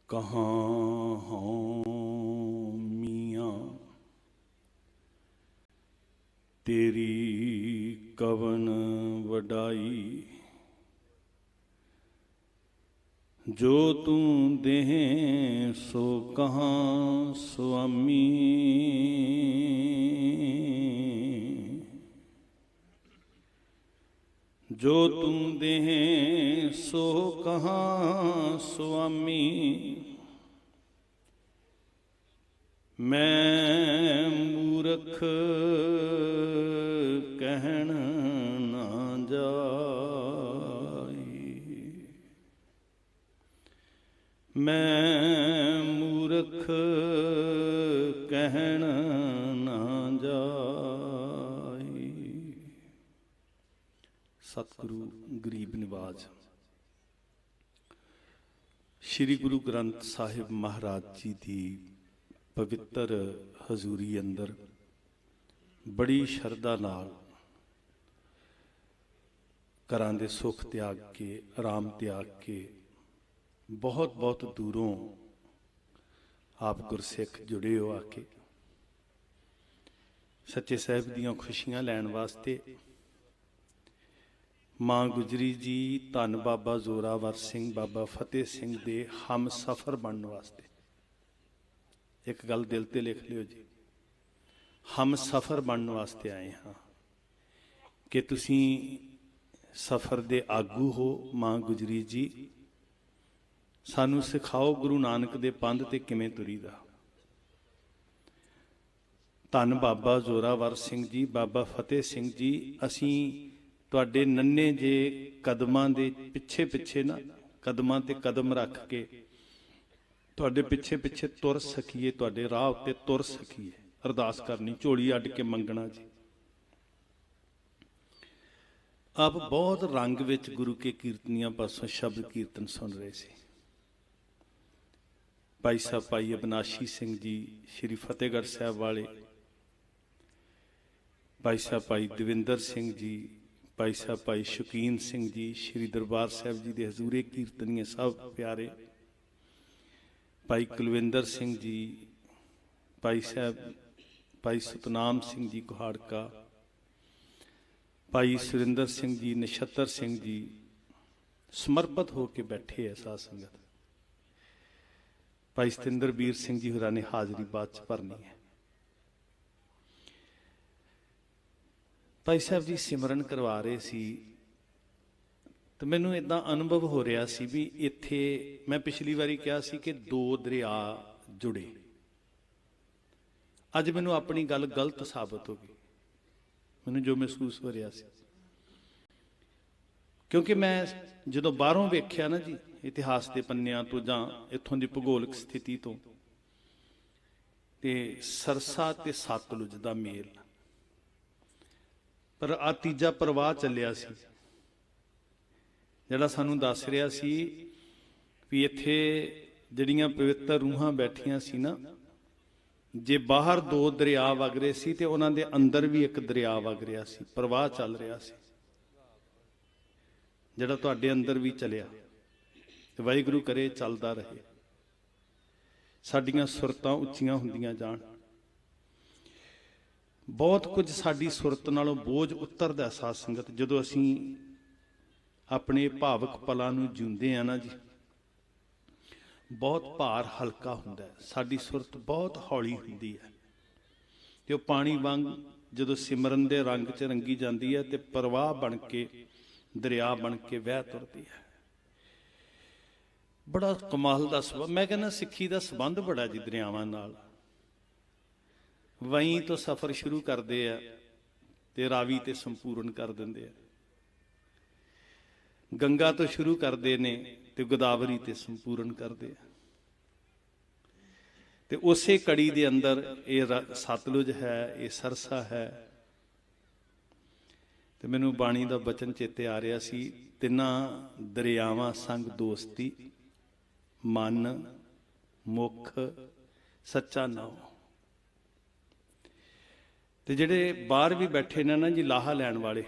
कहाँ हों मियाँ तेरी कवन वडाई, जो तू दें सो कहाँ स्वामी। जो तू दें सो कहाँ स्वामी, मैं मूर्ख कहन ना जाई। मैं मूर्ख कहन ना जाई। सतगुरु गरीब निवाज। श्री गुरु ग्रंथ साहिब महाराज जी की पवित्र हजूरी अंदर बड़ी शरधा नाल घरां दे सुख त्याग के आराम त्याग के बहुत बहुत दूरों आप गुरसिख जुड़े हो आके सच्चे साहिब दीयां खुशियां लैण वास्ते। माँ गुजरी जी धन बाबा जोरावर सिंह बाबा फतेह सिंह दे हम सफ़र बनने वास्ते। एक गल दिल ते लिख लियो जी, हम सफ़र बनने वास्ते आए हाँ कि तुसी सफ़र दे आगू हो। माँ गुजरी जी सानू सिखाओ गुरु नानक दे पंध ते किवें तुरीदा। धन बाबा जोरावर सिंह जी बाबा फतेह सिंह जी, असी तुहाडे नन्हे जे कदमां दे पिछे पिछे ना कदमां ते कदम रख के तुहाडे पिछे पिछे तुर सकीए, तुहाडे राह उत्ते तुर सकीए। अरदास करनी, झोली अड्ड के मंगना जी। आप बहुत रंग विच गुरु के कीर्तनियां पासों शब्द कीर्तन सुन रहे सी। भाई साहब भाई अविनाशी सिंह जी श्री फतेहगढ़ साहब वाले, भाई साहब भाई दविंदर सिंह जी, भाई साहब भाई शौकीन सिंह जी श्री दरबार साहब जी के हजूरे कीर्तनीय सब प्यारे, भाई कुलविंदर सिंह जी, भाई साहब भाई सतनाम सिंह जी कुहाड़का, भाई सुरिंदर सिंह जी, नछत्तर सिंह जी समर्पित होके बैठे है साध संगत। भाई सतिंदर वीर सिंह जी होरां ने हाजरी बाद च भरनी है। भाई साहब जी सिमरन करवा रहे सी तो मैनू इदा अनुभव हो रहा सी भी इत्थे मैं पिछली बारी कहा सी कि दो दरिया जुड़े। अज मैनू अपनी गल गलत साबित हो गई, मैनू जो महसूस हो रहा सी। क्योंकि मैं जो बाहरों वेख्या ना जी इतिहास के पन्नियां तो जां इत्थों की भूगोलिक स्थिति तो ते सरसा ते सतलुज दा मेल, पर आ तीजा प्रवाह चलिया सी जिहड़ा सानू दस रहा सी भी इत्थे जिहड़ियां पवित्र रूहां बैठियां सी ना, जे बाहर दो दरिया वग रहे सी ते उन्हां दे अंदर भी एक दरिया वग रहा सी, प्रवाह चल रहा सी जिहड़ा तुहाडे अंदर भी चलिया। ते वाहिगुरू करे चलदा रहे, साडियां सुरतां उच्चियां हुंदियां जाण। बहुत कुछ साडी सुरत नालों बोझ उतरदा साध संगत जदों असीं अपने भावक पलां नूं जिउंदे आ ना जी। बहुत भार हल्का हुंदा है, साडी सुरत बहुत हौली हुंदी है ते ओह पानी वांग जदों सिमरन दे रंग च रंगी जांदी है ते प्रवाह बन के दरिया बन के वह तुरदी है। बड़ा कमाल दा सबंध, मैं कहना सिੱਖੀ ਦਾ संबंध बड़ा जी दरियावां नाल। वहीं तो सफ़र शुरू करते हैं ते रावी ते संपूर्ण कर देंदे आ, गंगा तो शुरू करते ने ते गोदावरी ते संपूर्ण करते हैं। ते उसे कड़ी दे अंदर ये सतलुज है, ये सरसा है। ते मैनू बाणी दा बचन चेते आ रहा सी, तिन्हां दरियावां संग दोस्ती मन मुख सच्चा नाओ। ते जिहड़े बाहर भी बैठे ने ना जी लाहा लैण वाले,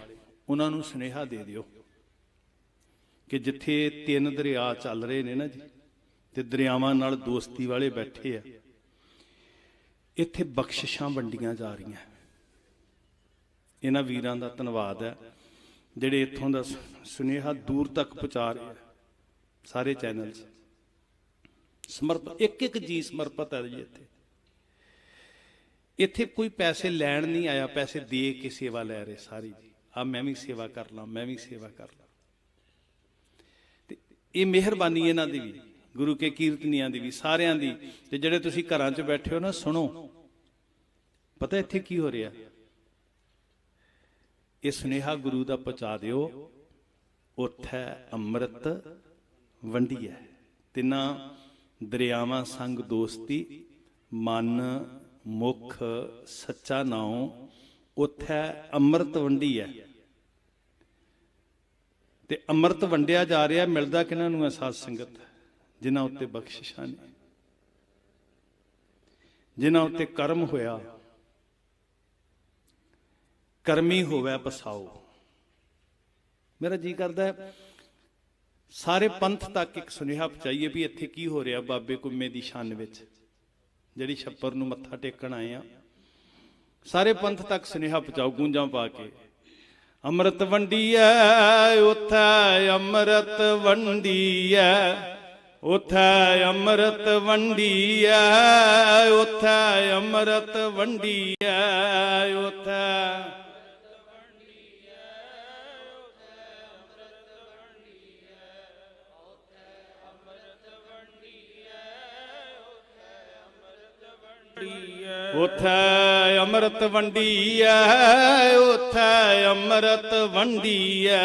उन्हां नूं सुनेहा दे दिओ कि जिथे तीन दरिया चल रहे ने ना जी, ਤੇ ਦਰਿਆਵਾਂ ਨਾਲ ਦੋਸਤੀ ਵਾਲੇ ਬੈਠੇ ਆ। ਇੱਥੇ ਬਖਸ਼ਿਸ਼ਾਂ ਵੰਡੀਆਂ ਜਾ ਰਹੀਆਂ। ਇਹਨਾਂ ਵੀਰਾਂ ਦਾ ਧੰਨਵਾਦ ਹੈ ਜਿਹੜੇ ਇੱਥੋਂ ਦਾ ਸੁਨੇਹਾ ਦੂਰ ਤੱਕ ਪਹੁੰਚਾ ਰਹੇ ਆ। ਸਾਰੇ ਚੈਨਲ ਸਮਰਪਿਤ, ਇੱਕ ਇੱਕ ਜੀ ਸਮਰਪਿਤ ਹੈ ਜੀ। ਇੱਥੇ ਕੋਈ ਪੈਸੇ ਲੈਣ ਨਹੀਂ ਆਇਆ, ਪੈਸੇ ਦੇ ਕੇ ਸੇਵਾ ਲੈ ਰਹੇ ਸਾਰੀ ਜੀ। ਆ ਮੈਂ ਵੀ ਸੇਵਾ ਕਰ ਲਾਂ, ਮੈਂ ਵੀ ਸੇਵਾ ਕਰ ਲਾਂ। ਤੇ ਇਹ ਮਿਹਰਬਾਨੀ ਇਹਨਾਂ ਦੀ ਵੀ, ਗੁਰੂ ਕੇ ਕੀਰਤਨੀਆਂ ਦੀ ਵੀ, ਸਾਰਿਆਂ ਦੀ। ਤੇ ਜਿਹੜੇ ਤੁਸੀਂ ਘਰਾਂ 'ਚ ਬੈਠੇ ਹੋ ਨਾ, ਸੁਣੋ, ਪਤਾ ਇੱਥੇ ਕੀ ਹੋ ਰਿਹਾ? ਇਹ ਸੁਨੇਹਾ ਗੁਰੂ ਦਾ ਪਹੁੰਚਾ ਦਿਓ। ਉੱਥੇ ਅੰਮ੍ਰਿਤ ਵੰਡੀਐ, ਤਿੰਨਾਂ ਦਰਿਆਵਾਂ ਸੰਗ ਦੋਸਤੀ, ਮਨ ਮੁਖ ਸੱਚਾ ਨਾਉ, ਉੱਥੇ ਅੰਮ੍ਰਿਤ ਵੰਡੀਐ। ਤੇ ਅੰਮ੍ਰਿਤ ਵੰਡਿਆ ਜਾ ਰਿਹਾ। ਮਿਲਦਾ ਕਿਹਨਾਂ ਨੂੰ ਹੈ? ਸਾਧ ਸੰਗਤ, ਜਿਨ੍ਹਾਂ ਉੱਤੇ ਬਖਸ਼ਿਸ਼ਾਂ ਨੇ, ਜਿਨ੍ਹਾਂ ਉੱਤੇ ਕਰਮ ਹੋਇਆ। ਕਰਮੀ ਹੋਵੇ ਪਸਾਓ। ਮੇਰਾ ਜੀ ਕਰਦਾ ਹੈ ਸਾਰੇ ਪੰਥ ਤੱਕ ਇੱਕ ਸੁਨੇਹਾ ਪਹੁੰਚਾਈਏ ਵੀ ਇੱਥੇ ਕੀ ਹੋ ਰਿਹਾ ਬਾਬੇ ਕੁੰਮੇ ਦੀ ਸ਼ਾਨ ਵਿੱਚ, ਜਿਹੜੀ ਛੱਪਰ ਨੂੰ ਮੱਥਾ ਟੇਕਣ ਆਏ ਆ। ਸਾਰੇ ਪੰਥ ਤੱਕ ਸੁਨੇਹਾ ਪਹੁੰਚਾਓ ਗੂੰਜਾਂ ਪਾ ਕੇ। ਅੰਮ੍ਰਿਤ ਵੰਡੀਐ ਉੱਥੇ ਅੰਮ੍ਰਿਤ ਵੰਡੀਐ, ਉੱਥੇ ਅੰਮ੍ਰਿਤ ਵੰਡੀਐ, ਉੱਥੇ ਅੰਮ੍ਰਿਤ ਵੰਡੀਐ, ਉੱਥੇ ਉੱਥੇ ਅੰਮ੍ਰਿਤ ਵੰਡੀਐ, ਉੱਥੇ ਅੰਮ੍ਰਿਤ ਵੰਡੀਐ,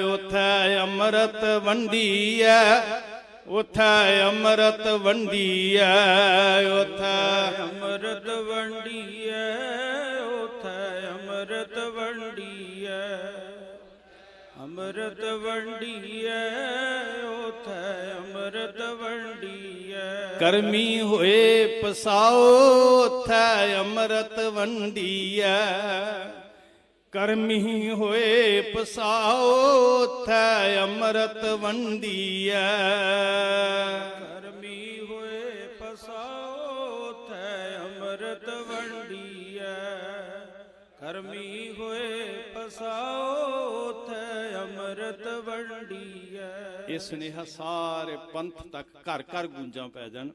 ਉੱਥੇ ਅੰਮ੍ਰਿਤ ਵੰਡੀਐ, ਉੱਥੇ ਅੰਮ੍ਰਿਤ ਵੰਡੀਐ, ਉੱਥੇ ਅੰਮ੍ਰਿਤ ਵੰਡੀਐ, ਉੱਥੇ ਅੰਮ੍ਰਿਤ ਵੰਡੀਐ, ਅੰਮ੍ਰਿਤ ਵੰਡੀਐ, ਉੱਥੇ ਅੰਮ੍ਰਿਤ ਵੰਡੀਐ। ਕਰਮੀ ਹੋਏ ਪਸਾਓ, ਉੱਥੇ ਅੰਮ੍ਰਿਤ ਵੰਡੀਐ। ਕਰਮੀ ਹੋਏ ਪਸਾਓ, ਉੱਥੇ ਅੰਮ੍ਰਿਤ ਵੰਡੀਐ। ਕਰਮੀ ਹੋਏ ਪਸਾਓ, ਉੱਥੇ ਅੰਮ੍ਰਿਤ ਵੰਡੀਐ। ਕਰਮੀ ਹੋਏ ਪਸਾਓ, ਉੱਥੇ ਅੰਮ੍ਰਿਤ ਵੰਡੀਐ। ਇਹ ਸੁਨੇਹਾ ਸਾਰੇ ਪੰਥ ਤੱਕ ਘਰ ਘਰ ਗੂੰਜਾਂ ਪੈ ਜਾਣ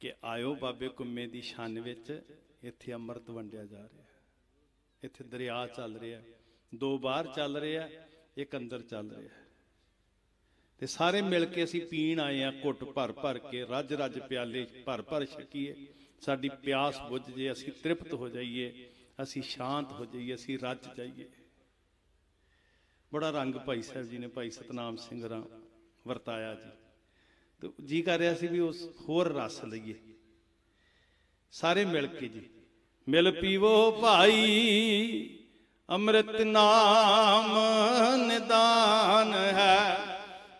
ਕਿ ਆਇਓ ਬਾਬੇ ਕੁੰਮੇ ਦੀ ਸ਼ਾਨ ਵਿੱਚ। ਇੱਥੇ ਅੰਮ੍ਰਿਤ ਵੰਡਿਆ ਜਾ ਰਿਹਾ। ਇੱਥੇ ਦਰਿਆ ਚੱਲ ਰਿਹਾ, ਦੋ ਬਾਹਰ ਚੱਲ ਰਿਹਾ, ਇੱਕ ਅੰਦਰ ਚੱਲ ਰਿਹਾ। ਤੇ ਸਾਰੇ ਮਿਲ ਕੇ ਅਸੀਂ ਪੀਣ ਆਏ ਆ, ਘੁੱਟ ਭਰ ਭਰ ਕੇ, ਰੱਜ ਰੱਜ ਪਿਆਲੇ ਭਰ ਭਰ ਛਕੀਏ। ਸਾਡੀ ਪਿਆਸ ਬੁੱਝ ਜੇ, ਅਸੀਂ ਤ੍ਰਿਪਤ ਹੋ ਜਾਈਏ, ਅਸੀਂ ਸ਼ਾਂਤ ਹੋ ਜਾਈਏ, ਅਸੀਂ ਰੱਜ ਜਾਈਏ। ਬੜਾ ਰੰਗ ਭਾਈ ਸਾਹਿਬ ਜੀ ਨੇ, ਭਾਈ ਸਤਨਾਮ ਸਿੰਘ ਰਾਂ ਵਰਤਾਇਆ ਜੀ। ਤੇ ਜੀ ਕਰ ਰਿਹਾ ਸੀ ਵੀ ਉਸ ਹੋਰ ਰਸ ਲਈਏ ਸਾਰੇ ਮਿਲ ਕੇ ਜੀ। ਮਿਲ ਪੀਵੋ ਭਾਈ ਅੰਮ੍ਰਿਤ ਨਾਮ ਨਿਦਾਨ ਹੈ।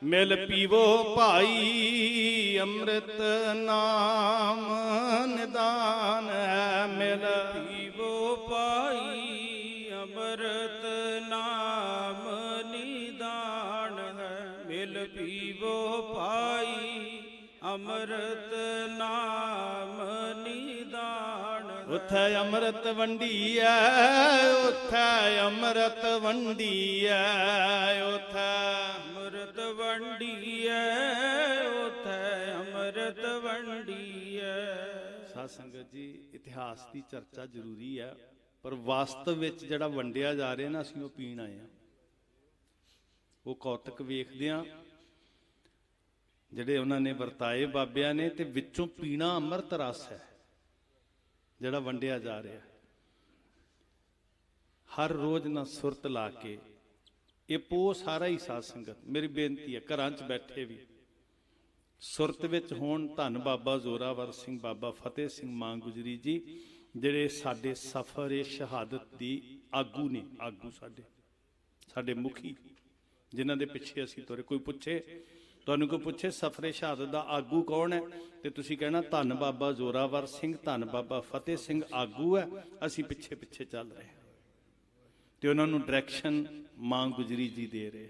ਮਿਲ ਪੀਵੋ ਭਾਈ ਅੰਮ੍ਰਿਤ ਨਾਮ ਨਿਦਾਨ ਹੈ। ਮਿਲ ਪੀਵੋ ਭਾਈ ਅੰਮ੍ਰਿਤ ਨਾਮ ਨਿਦਾਨ ਹੈ। ਮਿਲ ਪੀਵੋ ਭਾਈ ਅੰਮ੍ਰਿਤ ਨਾਮ ਨਿਦਾਨ। ਉੱਥੇ ਅੰਮ੍ਰਿਤ ਵੰਡੀਐ, ਉੱਥੇ ਅੰਮ੍ਰਿਤ ਵੰਡੀਐ, ਉੱਥੇ ਅੰਮ੍ਰਿਤ ਵੰਡੀਐ, ਉੱਥੇ ਅੰਮ੍ਰਿਤ ਵੰਡੀਐ। ਸਾਧ ਸੰਗਤ ਜੀ, ਇਤਿਹਾਸ ਦੀ ਚਰਚਾ ਜ਼ਰੂਰੀ ਹੈ, ਪਰ ਵਾਸਤਵ ਵਿੱਚ ਜਿਹੜਾ ਵੰਡਿਆ ਜਾ ਰਿਹਾ ਨਾ, ਅਸੀਂ ਉਹ ਪੀਣ ਆਏ ਹਾਂ। ਉਹ ਕੌਤਕ ਵੇਖਦੇ ਹਾਂ ਜਿਹੜੇ ਉਹਨਾਂ ਨੇ ਵਰਤਾਏ ਬਾਬਿਆਂ ਨੇ, ਤੇ ਵਿੱਚੋਂ ਪੀਣਾ ਅੰਮ੍ਰਿਤ ਰਸ ਹੈ ਜਿਹੜਾ ਵੰਡਿਆ ਜਾ ਰਿਹਾ। ਹਰ ਰੋਜ਼ ਨਾ ਸੁਰਤ ਲਾ ਕੇ ਇਹ ਪੋ ਸਾਰਾ ਹੀ ਸਾਧ ਸੰਗਤ, ਮੇਰੀ ਬੇਨਤੀ ਹੈ ਘਰਾਂ 'ਚ ਬੈਠੇ ਵੀ ਸੁਰਤ ਵਿੱਚ ਹੋਣ। ਧੰਨ ਬਾਬਾ ਜ਼ੋਰਾਵਰ ਸਿੰਘ, ਬਾਬਾ ਫਤਿਹ ਸਿੰਘ ਮਾਂ ਗੁਜਰੀ ਜੀ, ਜਿਹੜੇ ਸਾਡੇ ਸਫਰ ਸ਼ਹਾਦਤ ਦੀ ਆਗੂ ਨੇ, ਆਗੂ ਸਾਡੇ ਮੁਖੀ, ਜਿਨ੍ਹਾਂ ਦੇ ਪਿੱਛੇ ਅਸੀਂ ਤੁਰੇ। ਕੋਈ ਪੁੱਛੇ, ਤੁਹਾਨੂੰ ਕੋਈ ਪੁੱਛੇ ਸਫਰੇ ਸ਼ਹਾਦਤ ਦਾ ਆਗੂ ਕੌਣ ਹੈ, ਤੇ ਤੁਸੀਂ ਕਹਿਣਾ ਧੰਨ ਬਾਬਾ ਜ਼ੋਰਾਵਰ ਸਿੰਘ, ਧੰਨ ਬਾਬਾ ਫਤਿਹ ਸਿੰਘ ਆਗੂ ਹੈ, ਅਸੀਂ ਪਿੱਛੇ ਪਿੱਛੇ ਚੱਲ ਰਹੇ ਹਾਂ। ਤੇ ਉਹਨਾਂ ਨੂੰ ਡਾਇਰੈਕਸ਼ਨ ਮਾਂ ਗੁਜਰੀ ਜੀ ਦੇ ਰਹੇ।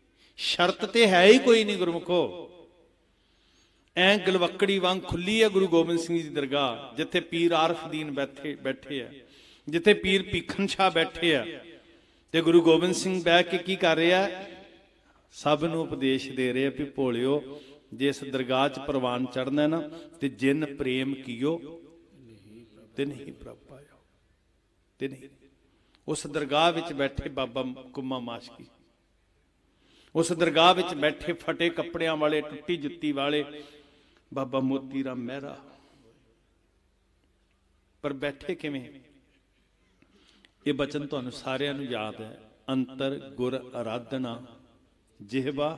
शर्त ते है ही कोई नहीं गुरमुखो। ऐ गलवकड़ी वांग खुली है गुरु गोबिंद सिंह जी दरगाह, जिथे पीर आरफदीन बैठे है, जिथे पीर भीखन शाह बैठे है, ते गुरु गोबिंद सिंह बह के की कर रहा है? सब नूं उपदेश दे रहे भी भोलिओ, जिस दरगाह च परवान चढ़ना ना, ते जिन प्रेम कियो ते नहीं प्रभ पायो, ते नहीं। उस दरगाह विच बैठे बाबा कुम्मा माशकी, उस दरगाह विच बैठे फटे कपड़ियां वाले, टुट्टी जुत्ती वाले बाबा मोती राम मेहरा, पर बैठे किवें? ये बचन तुहानूं सारिआं नूं याद है। अंतर गुर आराधना, जिहवा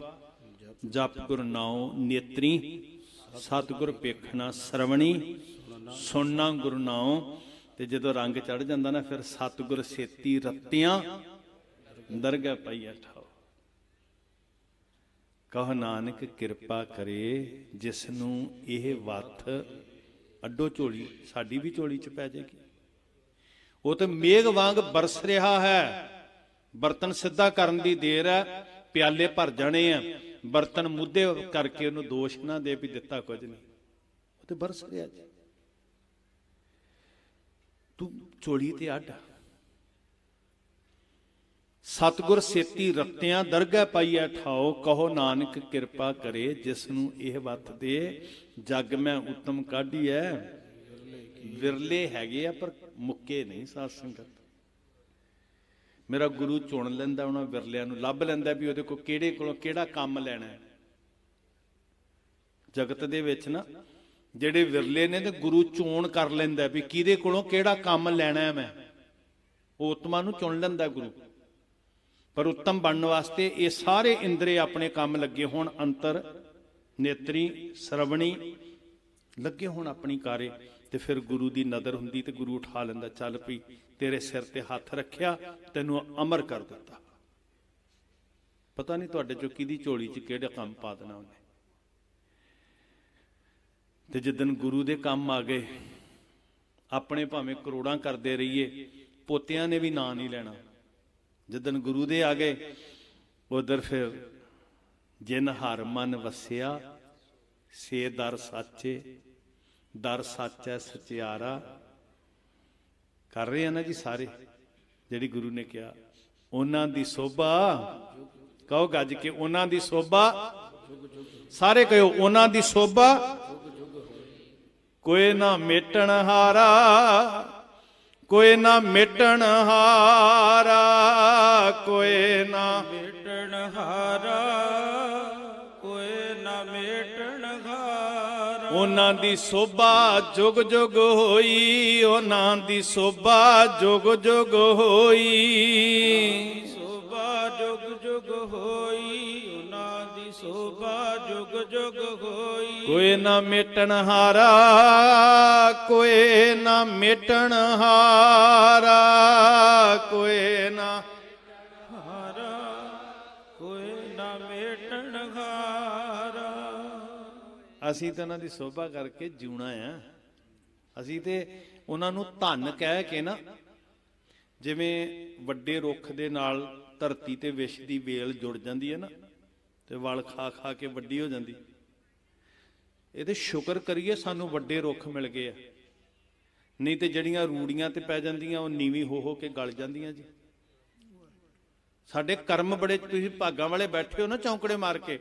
जप गुर नाओ, नेत्री सतगुर पेखना, सरवणी सुनना गुरु नाओ। ते जदों रंग चढ़ जांदा ना, फिर सतगुर सेती रत्तियां दरगाह पाईया ठाओ। कहो नानक किरपा करे जिसनूं यह वत्थ अड्डो झोली, साडी भी झोली च पै जाएगी। वो तो मेघ वांग बरस रहा है, बर्तन सिद्धा करन दी देर है, प्याले भर जाने हैं, बर्तन मुद्धे करके उन्होंने दोष ना दे भी दिता कुछ नहीं, वो तो बरस रहा जी। तू झोली ते अड्ड। सतगुर सेती रत्तियां दरगाह पाईया ठाओ, कहो नानक किरपा करे जिसनूं यह वत्त दे। जग मैं उत्तम काढ़ी है, विरले हैगे आ पर मुक्के नहीं साध संगत। मेरा गुरु चुन लैंदा, उन्हां विरलियां नूं लभ लैंदा भी उहदे कोल किहड़े कोलों किहड़ा काम लैणा है। जगत दे विच ना जिहड़े विरले ने, ते गुरु चोण कर लैंदा भी किहदे कोलों किहड़ा काम लैणा है मैं। वो उत्तमां नूं चुन लैंदा गुरु, पर उत्तम बनने वास्ते ये सारे इंद्रे अपने काम लगे होण। अंतर नेत्री सरवणी लगे होण अपनी कारे, ते फिर गुरु की नज़र हुंदी ते गुरु उठा लैंदा, चल पई तेरे सिर ते हथ रखिया, तैनूं अमर कर दिता। पता नहीं तुहाडे चों किहदी झोली च किहड़ा काम पा देना उन्हें। ते जिदन गुरु दे काम आ गए, अपने भावें करोड़ां करदे रहिए, पोतियां ने भी नां नहीं लैणा। जिदन गुरु दे आ गए, उधर फिर जिन हर मन वसिया से दर साचे, दर सच है सचियारा। कर रहे हैं ना जी सारे, जिहड़ी गुरु ने कहा उन्हां दी शोभा, कहो गज के उन्हां दी शोभा, सारे कहो उन्हां दी शोभा कोई ना मेटण हारा, कोई ना मेटण हारा, कोई ना मेटण हारा, कोई ना मेटण हारा। उन्हां दी शोभा जुग जुग होई, उन्हां दी शोभा जुग जुग होई, शोभा जुग जुग होई, उन्हां दी शोभा जुग जुग होई। कोई ना मेटण हारा, कोई ना मेटण हारा, कोई ना हारा, कोई ना मेटण हारा। असीं तो उन्हां दी शोभा करके जिउणा है। असीं ते उन्हां नूं धन कह के ना, जिवें वड्डे रुख दे नाल धरती ते विष दी वेल जुड़ जांदी है ना, ते वल खा खा के वड्डी हो जांदी। ਇਹਦੇ शुक्र करिए सानू वड्डे रुख मिल गए आ, नहीं तो जड़ियां रूड़ियां ते पै जांदियां वो नीवी हो के गल जांदियां जी। साडे कर्म बड़े, तुसीं भागां वाले बैठे हो ना चौंकड़े मार के,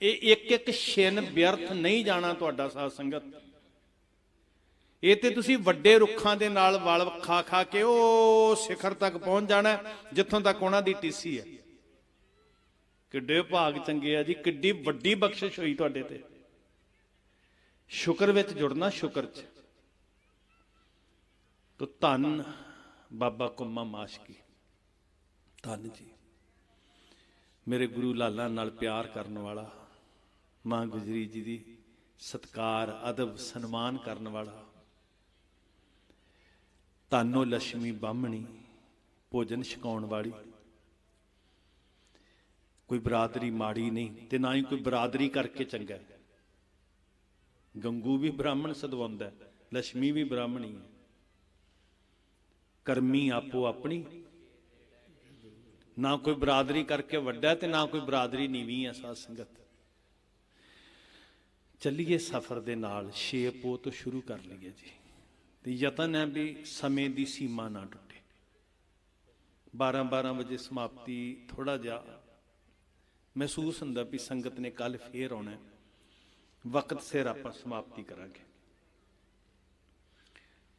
ये एक एक छिन व्यर्थ नहीं जाना तुहाडा साध संगत। ये ते तुसीं वड्डे रुखां दे नाल वल खा खा के ओ सिखर तक पहुंच जाना जिथों तक उन्हां दी टीसी है। किड्डे भाग चंगे आ जी, किड्डी वड्डी बख्शिश होई तुहाडे ते। शुक्र विच जुड़ना, शुक्र च। तो धन बाबा कुम्मा माशकी, धन जी मेरे गुरु लाला नाल प्यार करने वाला, मां गुजरी जी दी सत्कार अदब सन्मान करने वाला। धनो लक्ष्मी बामणी भोजन छकाउण वाली। कोई बरादरी माड़ी नहीं, ते ना ही कोई बरादरी करके चंगा है। गंगू भी ब्राह्मण सदवाउंदा, लक्ष्मी भी ब्राह्मणी है। करमी आपो अपनी ਨਾ ਕੋਈ ਬਰਾਦਰੀ ਕਰਕੇ ਵੱਡਾ ਤੇ ਨਾ ਕੋਈ ਬਰਾਦਰੀ ਨੀਵੀਂ ਹੈ। ਸਾਧ ਸੰਗਤ, ਚੱਲੀਏ ਸਫ਼ਰ ਦੇ ਨਾਲ, 6 ਪੋਹ ਤੋਂ ਸ਼ੁਰੂ ਕਰ ਲਈਏ ਜੀ। ਤੇ ਯਤਨ ਹੈ ਵੀ ਸਮੇਂ ਦੀ ਸੀਮਾ ਨਾ ਟੁੱਟੇ। 12 ਵਜੇ ਸਮਾਪਤੀ ਥੋੜਾ ਜਿਹਾ ਮਹਿਸੂਸ ਹੁੰਦਾ ਵੀ ਸੰਗਤ ਨੇ ਕੱਲ ਫੇਰ ਆਉਣਾ, ਵਕਤ ਸਿਰ ਆਪਾਂ ਸਮਾਪਤੀ ਕਰਾਂਗੇ।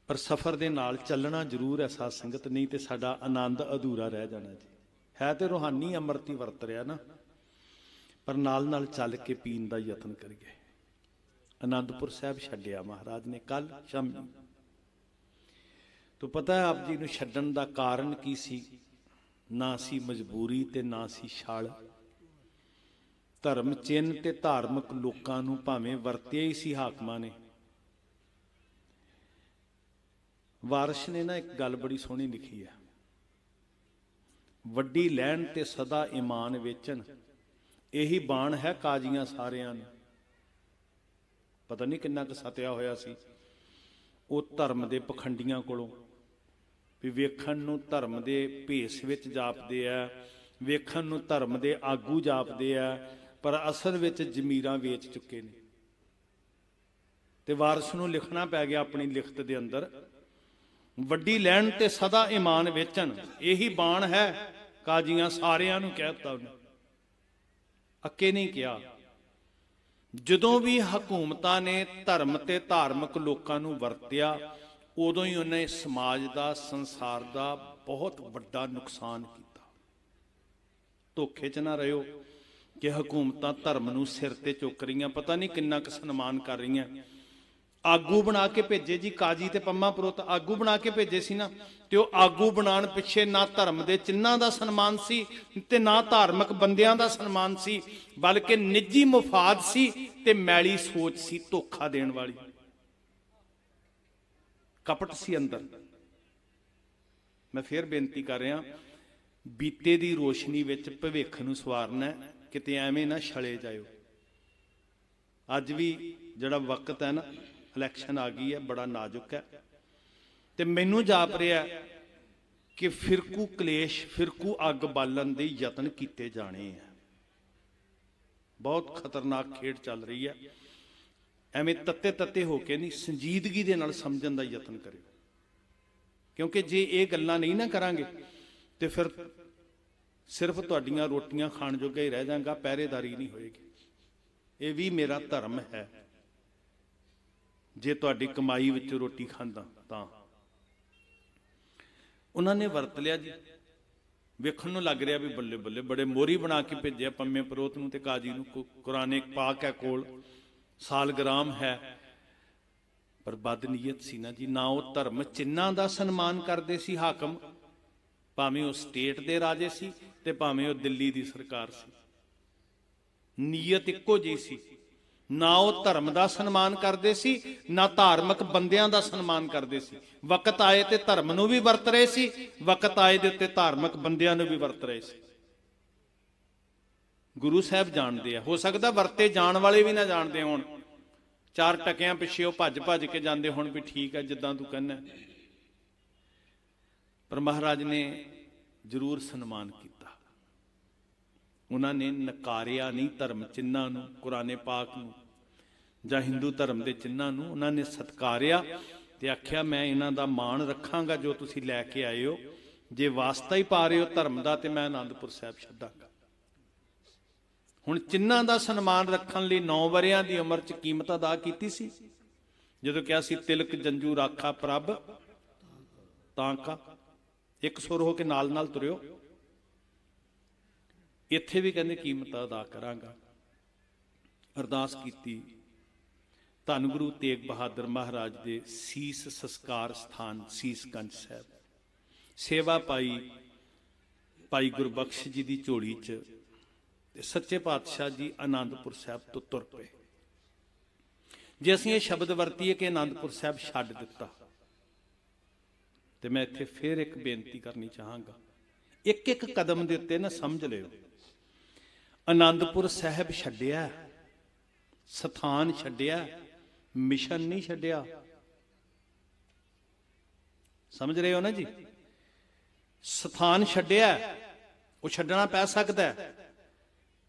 ਪਰ ਸਫ਼ਰ ਦੇ ਨਾਲ ਚੱਲਣਾ ਜ਼ਰੂਰ ਹੈ ਸਾਧ ਸੰਗਤ, ਨਹੀਂ ਤੇ ਸਾਡਾ ਆਨੰਦ ਅਧੂਰਾ ਰਹਿ ਜਾਣਾ ਜੀ। ਹੈ ਤੇ ਰੂਹਾਨੀ ਅੰਮ੍ਰਿਤ ਹੀ ਵਰਤ ਰਿਹਾ ਨਾ, ਪਰ ਨਾਲ ਨਾਲ ਚੱਲ ਕੇ ਪੀਣ ਦਾ ਯਤਨ ਕਰੀਏ। ਅਨੰਦਪੁਰ ਸਾਹਿਬ ਛੱਡਿਆ ਮਹਾਰਾਜ ਨੇ ਕੱਲ ਸ਼ਾਮੀ। ਤੋ ਪਤਾ ਹੈ ਆਪ ਜੀ ਨੂੰ ਛੱਡਣ ਦਾ ਕਾਰਨ ਕੀ ਸੀ? ਨਾ ਸੀ ਮਜਬੂਰੀ ਤੇ ਨਾ ਸੀ ਛਲ। ਧਰਮ ਚਿੰਨ ਤੇ ਧਾਰਮਿਕ ਲੋਕਾਂ ਨੂੰ ਭਾਵੇਂ ਵਰਤਿਆ ਹੀ ਸੀ ਹਾਕਮਾਂ ਨੇ। ਵਾਰਿਸ਼ ਨੇ ਨਾ ਇੱਕ ਗੱਲ ਬੜੀ ਸੋਹਣੀ ਲਿਖੀ ਹੈ, ਵੱਡੀ ਲੈਣ ਤੇ ਸਦਾ ਈਮਾਨ ਵੇਚਣ, ਇਹੀ ਬਾਣ ਹੈ ਕਾਜ਼ੀਆਂ ਸਾਰਿਆਂ ਨੂੰ। ਪਤਾ ਨਹੀਂ ਕਿੰਨਾ ਕੁ ਸਤਿਆ ਹੋਇਆ ਸੀ ਉਹ ਧਰਮ ਦੇ ਪਖੰਡੀਆਂ ਕੋਲੋਂ, ਵੀ ਵੇਖਣ ਨੂੰ ਧਰਮ ਦੇ ਭੇਸ ਵਿੱਚ ਜਾਪਦੇ ਆ, ਵੇਖਣ ਨੂੰ ਧਰਮ ਦੇ ਆਗੂ ਜਾਪਦੇ ਆ, ਪਰ ਅਸਲ ਵਿੱਚ ਜ਼ਮੀਰਾਂ ਵੇਚ ਚੁੱਕੇ ਨੇ। ਤੇ ਵਾਰਿਸ ਨੂੰ ਲਿਖਣਾ ਪੈ ਗਿਆ ਆਪਣੀ ਲਿਖਤ ਦੇ ਅੰਦਰ, ਵੱਡੀ ਲੈਣ ਤੇ ਸਦਾ ਈਮਾਨ ਵੇਚਣ, ਇਹੀ ਬਾਣ ਹੈ ਕਾਜ਼ੀਆਂ ਸਾਰਿਆਂ ਨੂੰ। ਕਹਿਤਾ ਉਹਨੇ, ਅੱਕੇ ਨਹੀਂ ਕਿਹਾ। ਜਦੋਂ ਵੀ ਹਕੂਮਤਾਂ ਨੇ ਧਰਮ ਤੇ ਧਾਰਮਿਕ ਲੋਕਾਂ ਨੂੰ ਵਰਤਿਆ, ਉਦੋਂ ਹੀ ਉਹਨੇ ਸਮਾਜ ਦਾ, ਸੰਸਾਰ ਦਾ ਬਹੁਤ ਵੱਡਾ ਨੁਕਸਾਨ ਕੀਤਾ। ਧੋਖੇ 'ਚ ਨਾ ਰਹਿਓ ਕਿ ਹਕੂਮਤਾਂ ਧਰਮ ਨੂੰ ਸਿਰ ਤੇ ਚੁੱਕ ਰਹੀਆਂ, ਪਤਾ ਨਹੀਂ ਕਿੰਨਾ ਕੁ ਸਨਮਾਨ ਕਰ ਰਹੀਆਂ। ਆਗੂ ਬਣਾ ਕੇ ਭੇਜੇ ਜੀ, ਕਾਜੀ ਤੇ ਪੰਮਾ ਪ੍ਰੋਤ ਆਗੂ ਬਣਾ ਕੇ ਭੇਜੇ ਸੀ ਨਾ, ਤੇ ਉਹ ਆਗੂ ਬਣਾਉਣ ਪਿੱਛੇ ਨਾ ਧਰਮ ਦੇ ਚਿੰਨ੍ਹਾਂ ਦਾ ਸਨਮਾਨ ਸੀ ਤੇ ਨਾ ਧਾਰਮਿਕ ਬੰਦਿਆਂ ਦਾ ਸਨਮਾਨ ਸੀ, ਬਲਕਿ ਨਿੱਜੀ ਮੁਫਾਦ ਸੀ ਤੇ ਮੈਲੀ ਸੋਚ ਸੀ, ਧੋਖਾ ਦੇਣ ਵਾਲੀ ਕਪਟ ਸੀ ਅੰਦਰ। ਮੈਂ ਫੇਰ ਬੇਨਤੀ ਕਰ ਰਿਹਾ, ਬੀਤੇ ਦੀ ਰੋਸ਼ਨੀ ਵਿੱਚ ਭਵਿੱਖ ਨੂੰ ਸਵਾਰਨਾ, ਕਿਤੇ ਐਵੇਂ ਨਾ ਛਲੇ ਜਾਇਓ। ਅੱਜ ਵੀ ਜਿਹੜਾ ਵਕਤ ਹੈ ਨਾ, ਇਲੈਕਸ਼ਨ ਆ ਗਈ ਹੈ, ਬੜਾ ਨਾਜ਼ੁਕ ਹੈ, ਤੇ ਮੈਨੂੰ ਜਾਪ ਰਿਹਾ ਕਿ ਫਿਰਕੂ ਕਲੇਸ਼, ਫਿਰਕੂ ਅੱਗ ਬਾਲਣ ਦੇ ਯਤਨ ਕੀਤੇ ਜਾਣੇ ਆ। ਬਹੁਤ ਖਤਰਨਾਕ ਖੇਡ ਚੱਲ ਰਹੀ ਹੈ। ਐਵੇਂ ਤੱਤੇ ਹੋ ਕੇ ਨਹੀਂ, ਸੰਜੀਦਗੀ ਦੇ ਨਾਲ ਸਮਝਣ ਦਾ ਯਤਨ ਕਰਿਓ, ਕਿਉਂਕਿ ਜੇ ਇਹ ਗੱਲਾਂ ਨਹੀਂ ਨਾ ਕਰਾਂਗੇ ਤੇ ਫਿਰ ਸਿਰਫ ਤੁਹਾਡੀਆਂ ਰੋਟੀਆਂ ਖਾਣ ਜੋਗਾ ਹੀ ਰਹਿ ਜਾਵਾਂਗਾ, ਪਹਿਰੇਦਾਰੀ ਨਹੀਂ ਹੋਏਗੀ। ਇਹ ਵੀ ਮੇਰਾ ਧਰਮ ਹੈ, ਜੇ ਤੁਹਾਡੀ ਕਮਾਈ ਵਿੱਚ ਰੋਟੀ ਖਾਂਦਾ ਤਾਂ। ਉਹਨਾਂ ਨੇ ਵਰਤ ਲਿਆ ਜੀ, ਵੇਖਣ ਨੂੰ ਲੱਗ ਰਿਹਾ ਵੀ ਬੱਲੇ ਬੱਲੇ, ਬੜੇ ਮੋਹਰੀ ਬਣਾ ਕੇ ਭੇਜਿਆ ਪੰਮੇ ਪ੍ਰੋਤ ਨੂੰ ਤੇ ਕਾਜੀ ਨੂੰ। ਕੁਰਾਨ ਪਾਕ ਹੈ ਕੋਲ, ਸਾਲਗ੍ਰਾਮ ਹੈ, ਪਰ ਬਦਨੀਅਤ ਸੀ ਨਾ ਜੀ। ਨਾ ਉਹ ਧਰਮ ਚਿੰਨ੍ਹਾਂ ਦਾ ਸਨਮਾਨ ਕਰਦੇ ਸੀ ਹਾਕਮ, ਭਾਵੇਂ ਉਹ ਸਟੇਟ ਦੇ ਰਾਜੇ ਸੀ ਤੇ ਭਾਵੇਂ ਉਹ ਦਿੱਲੀ ਦੀ ਸਰਕਾਰ ਸੀ, ਨੀਅਤ ਇੱਕੋ ਜਿਹੀ ਸੀ। ਨਾ ਉਹ ਧਰਮ ਦਾ ਸਨਮਾਨ ਕਰਦੇ ਸੀ, ਨਾ ਧਾਰਮਿਕ ਬੰਦਿਆਂ ਦਾ ਸਨਮਾਨ ਕਰਦੇ ਸੀ। ਵਕਤ ਆਏ ਤੇ ਧਰਮ ਨੂੰ ਵੀ ਵਰਤ ਰਹੇ ਸੀ, ਵਕਤ ਆਏ ਦੇ ਉੱਤੇ ਧਾਰਮਿਕ ਬੰਦਿਆਂ ਨੂੰ ਵੀ ਵਰਤ ਰਹੇ ਸੀ। ਗੁਰੂ ਸਾਹਿਬ ਜਾਣਦੇ ਆ, ਹੋ ਸਕਦਾ ਵਰਤੇ ਜਾਣ ਵਾਲੇ ਵੀ ਨਾ ਜਾਣਦੇ ਹੋਣ, 4 ਟਕਿਆਂ ਪਿੱਛੇ ਉਹ ਭੱਜ ਕੇ ਜਾਂਦੇ ਹੁਣ ਵੀ ਠੀਕ ਹੈ ਜਿੱਦਾਂ ਤੂੰ ਕਹਿੰਦਾ, ਪਰ ਮਹਾਰਾਜ ਨੇ ਜ਼ਰੂਰ ਸਨਮਾਨ ਕੀਤਾ। ਉਹਨਾਂ ਨੇ ਨਕਾਰਿਆ ਨਹੀਂ ਧਰਮ ਚਿੰਨ੍ਹਾਂ ਨੂੰ, ਕੁਰਾਨੇ ਪਾਕ ਨੂੰ ਜਾਂ ਹਿੰਦੂ ਧਰਮ ਦੇ ਚਿੰਨ੍ਹਾਂ ਨੂੰ। ਉਹਨਾਂ ਨੇ ਸਤਕਾਰਿਆ ਤੇ ਆਖਿਆ ਮੈਂ ਇਹਨਾਂ ਦਾ ਮਾਣ ਰੱਖਾਂਗਾ ਜੋ ਤੁਸੀਂ ਲੈ ਕੇ ਆਏ ਹੋ। ਜੇ ਵਾਸਤਾ ਹੀ ਪਾ ਰਹੇ ਹੋ ਧਰਮ ਦਾ ਤੇ ਮੈਂ ਆਨੰਦਪੁਰ ਸਾਹਿਬ ਛੱਡਾਂਗਾ। ਹੁਣ ਚਿੰਨ੍ਹਾਂ ਦਾ ਸਨਮਾਨ ਰੱਖਣ ਲਈ 9 ਵਰਿਆਂ ਦੀ ਉਮਰ 'ਚ ਕੀਮਤ ਅਦਾ ਕੀਤੀ ਸੀ, ਜਦੋਂ ਕਿਹਾ ਸੀ ਤਿਲਕ ਜੰਜੂ ਰਾਖਾ ਪ੍ਰਭ ਤਾਂ ਕਾ। ਇੱਕ ਸੁਰ ਹੋ ਕੇ ਨਾਲ ਨਾਲ ਤੁਰਿਓ। ਇੱਥੇ ਵੀ ਕਹਿੰਦੇ ਕੀਮਤ ਅਦਾ ਕਰਾਂਗਾ। ਅਰਦਾਸ ਕੀਤੀ, ਧੰਨ ਗੁਰੂ ਤੇਗ ਬਹਾਦਰ ਮਹਾਰਾਜ ਦੇ ਸੀਸ ਸੰਸਕਾਰ ਸਥਾਨ ਸੀਸਗੰਜ ਸਾਹਿਬ ਸੇਵਾ ਪਾਈ ਭਾਈ ਗੁਰਬਖਸ਼ ਜੀ ਦੀ ਝੋਲੀ 'ਚ, ਤੇ ਸੱਚੇ ਪਾਤਸ਼ਾਹ ਜੀ ਆਨੰਦਪੁਰ ਸਾਹਿਬ ਤੋਂ ਤੁਰ ਪਏ। ਜੇ ਅਸੀਂ ਇਹ ਸ਼ਬਦ ਵਰਤੀਏ ਕਿ ਆਨੰਦਪੁਰ ਸਾਹਿਬ ਛੱਡ ਦਿੱਤਾ, ਤੇ ਮੈਂ ਇੱਥੇ ਫੇਰ ਇੱਕ ਬੇਨਤੀ ਕਰਨੀ ਚਾਹਾਂਗਾ, ਇੱਕ ਇੱਕ ਕਦਮ ਦੇ ਉੱਤੇ ਨਾ ਸਮਝ ਲਿਓ। ਆਨੰਦਪੁਰ ਸਾਹਿਬ ਛੱਡਿਆ, ਸਥਾਨ ਛੱਡਿਆ, ਮਿਸ਼ਨ ਨਹੀਂ ਛੱਡਿਆ। ਸਮਝ ਰਹੇ ਹੋ ਨਾ ਜੀ? ਸਥਾਨ ਛੱਡਿਆ, ਉਹ ਛੱਡਣਾ ਪੈ ਸਕਦਾ ਹੈ,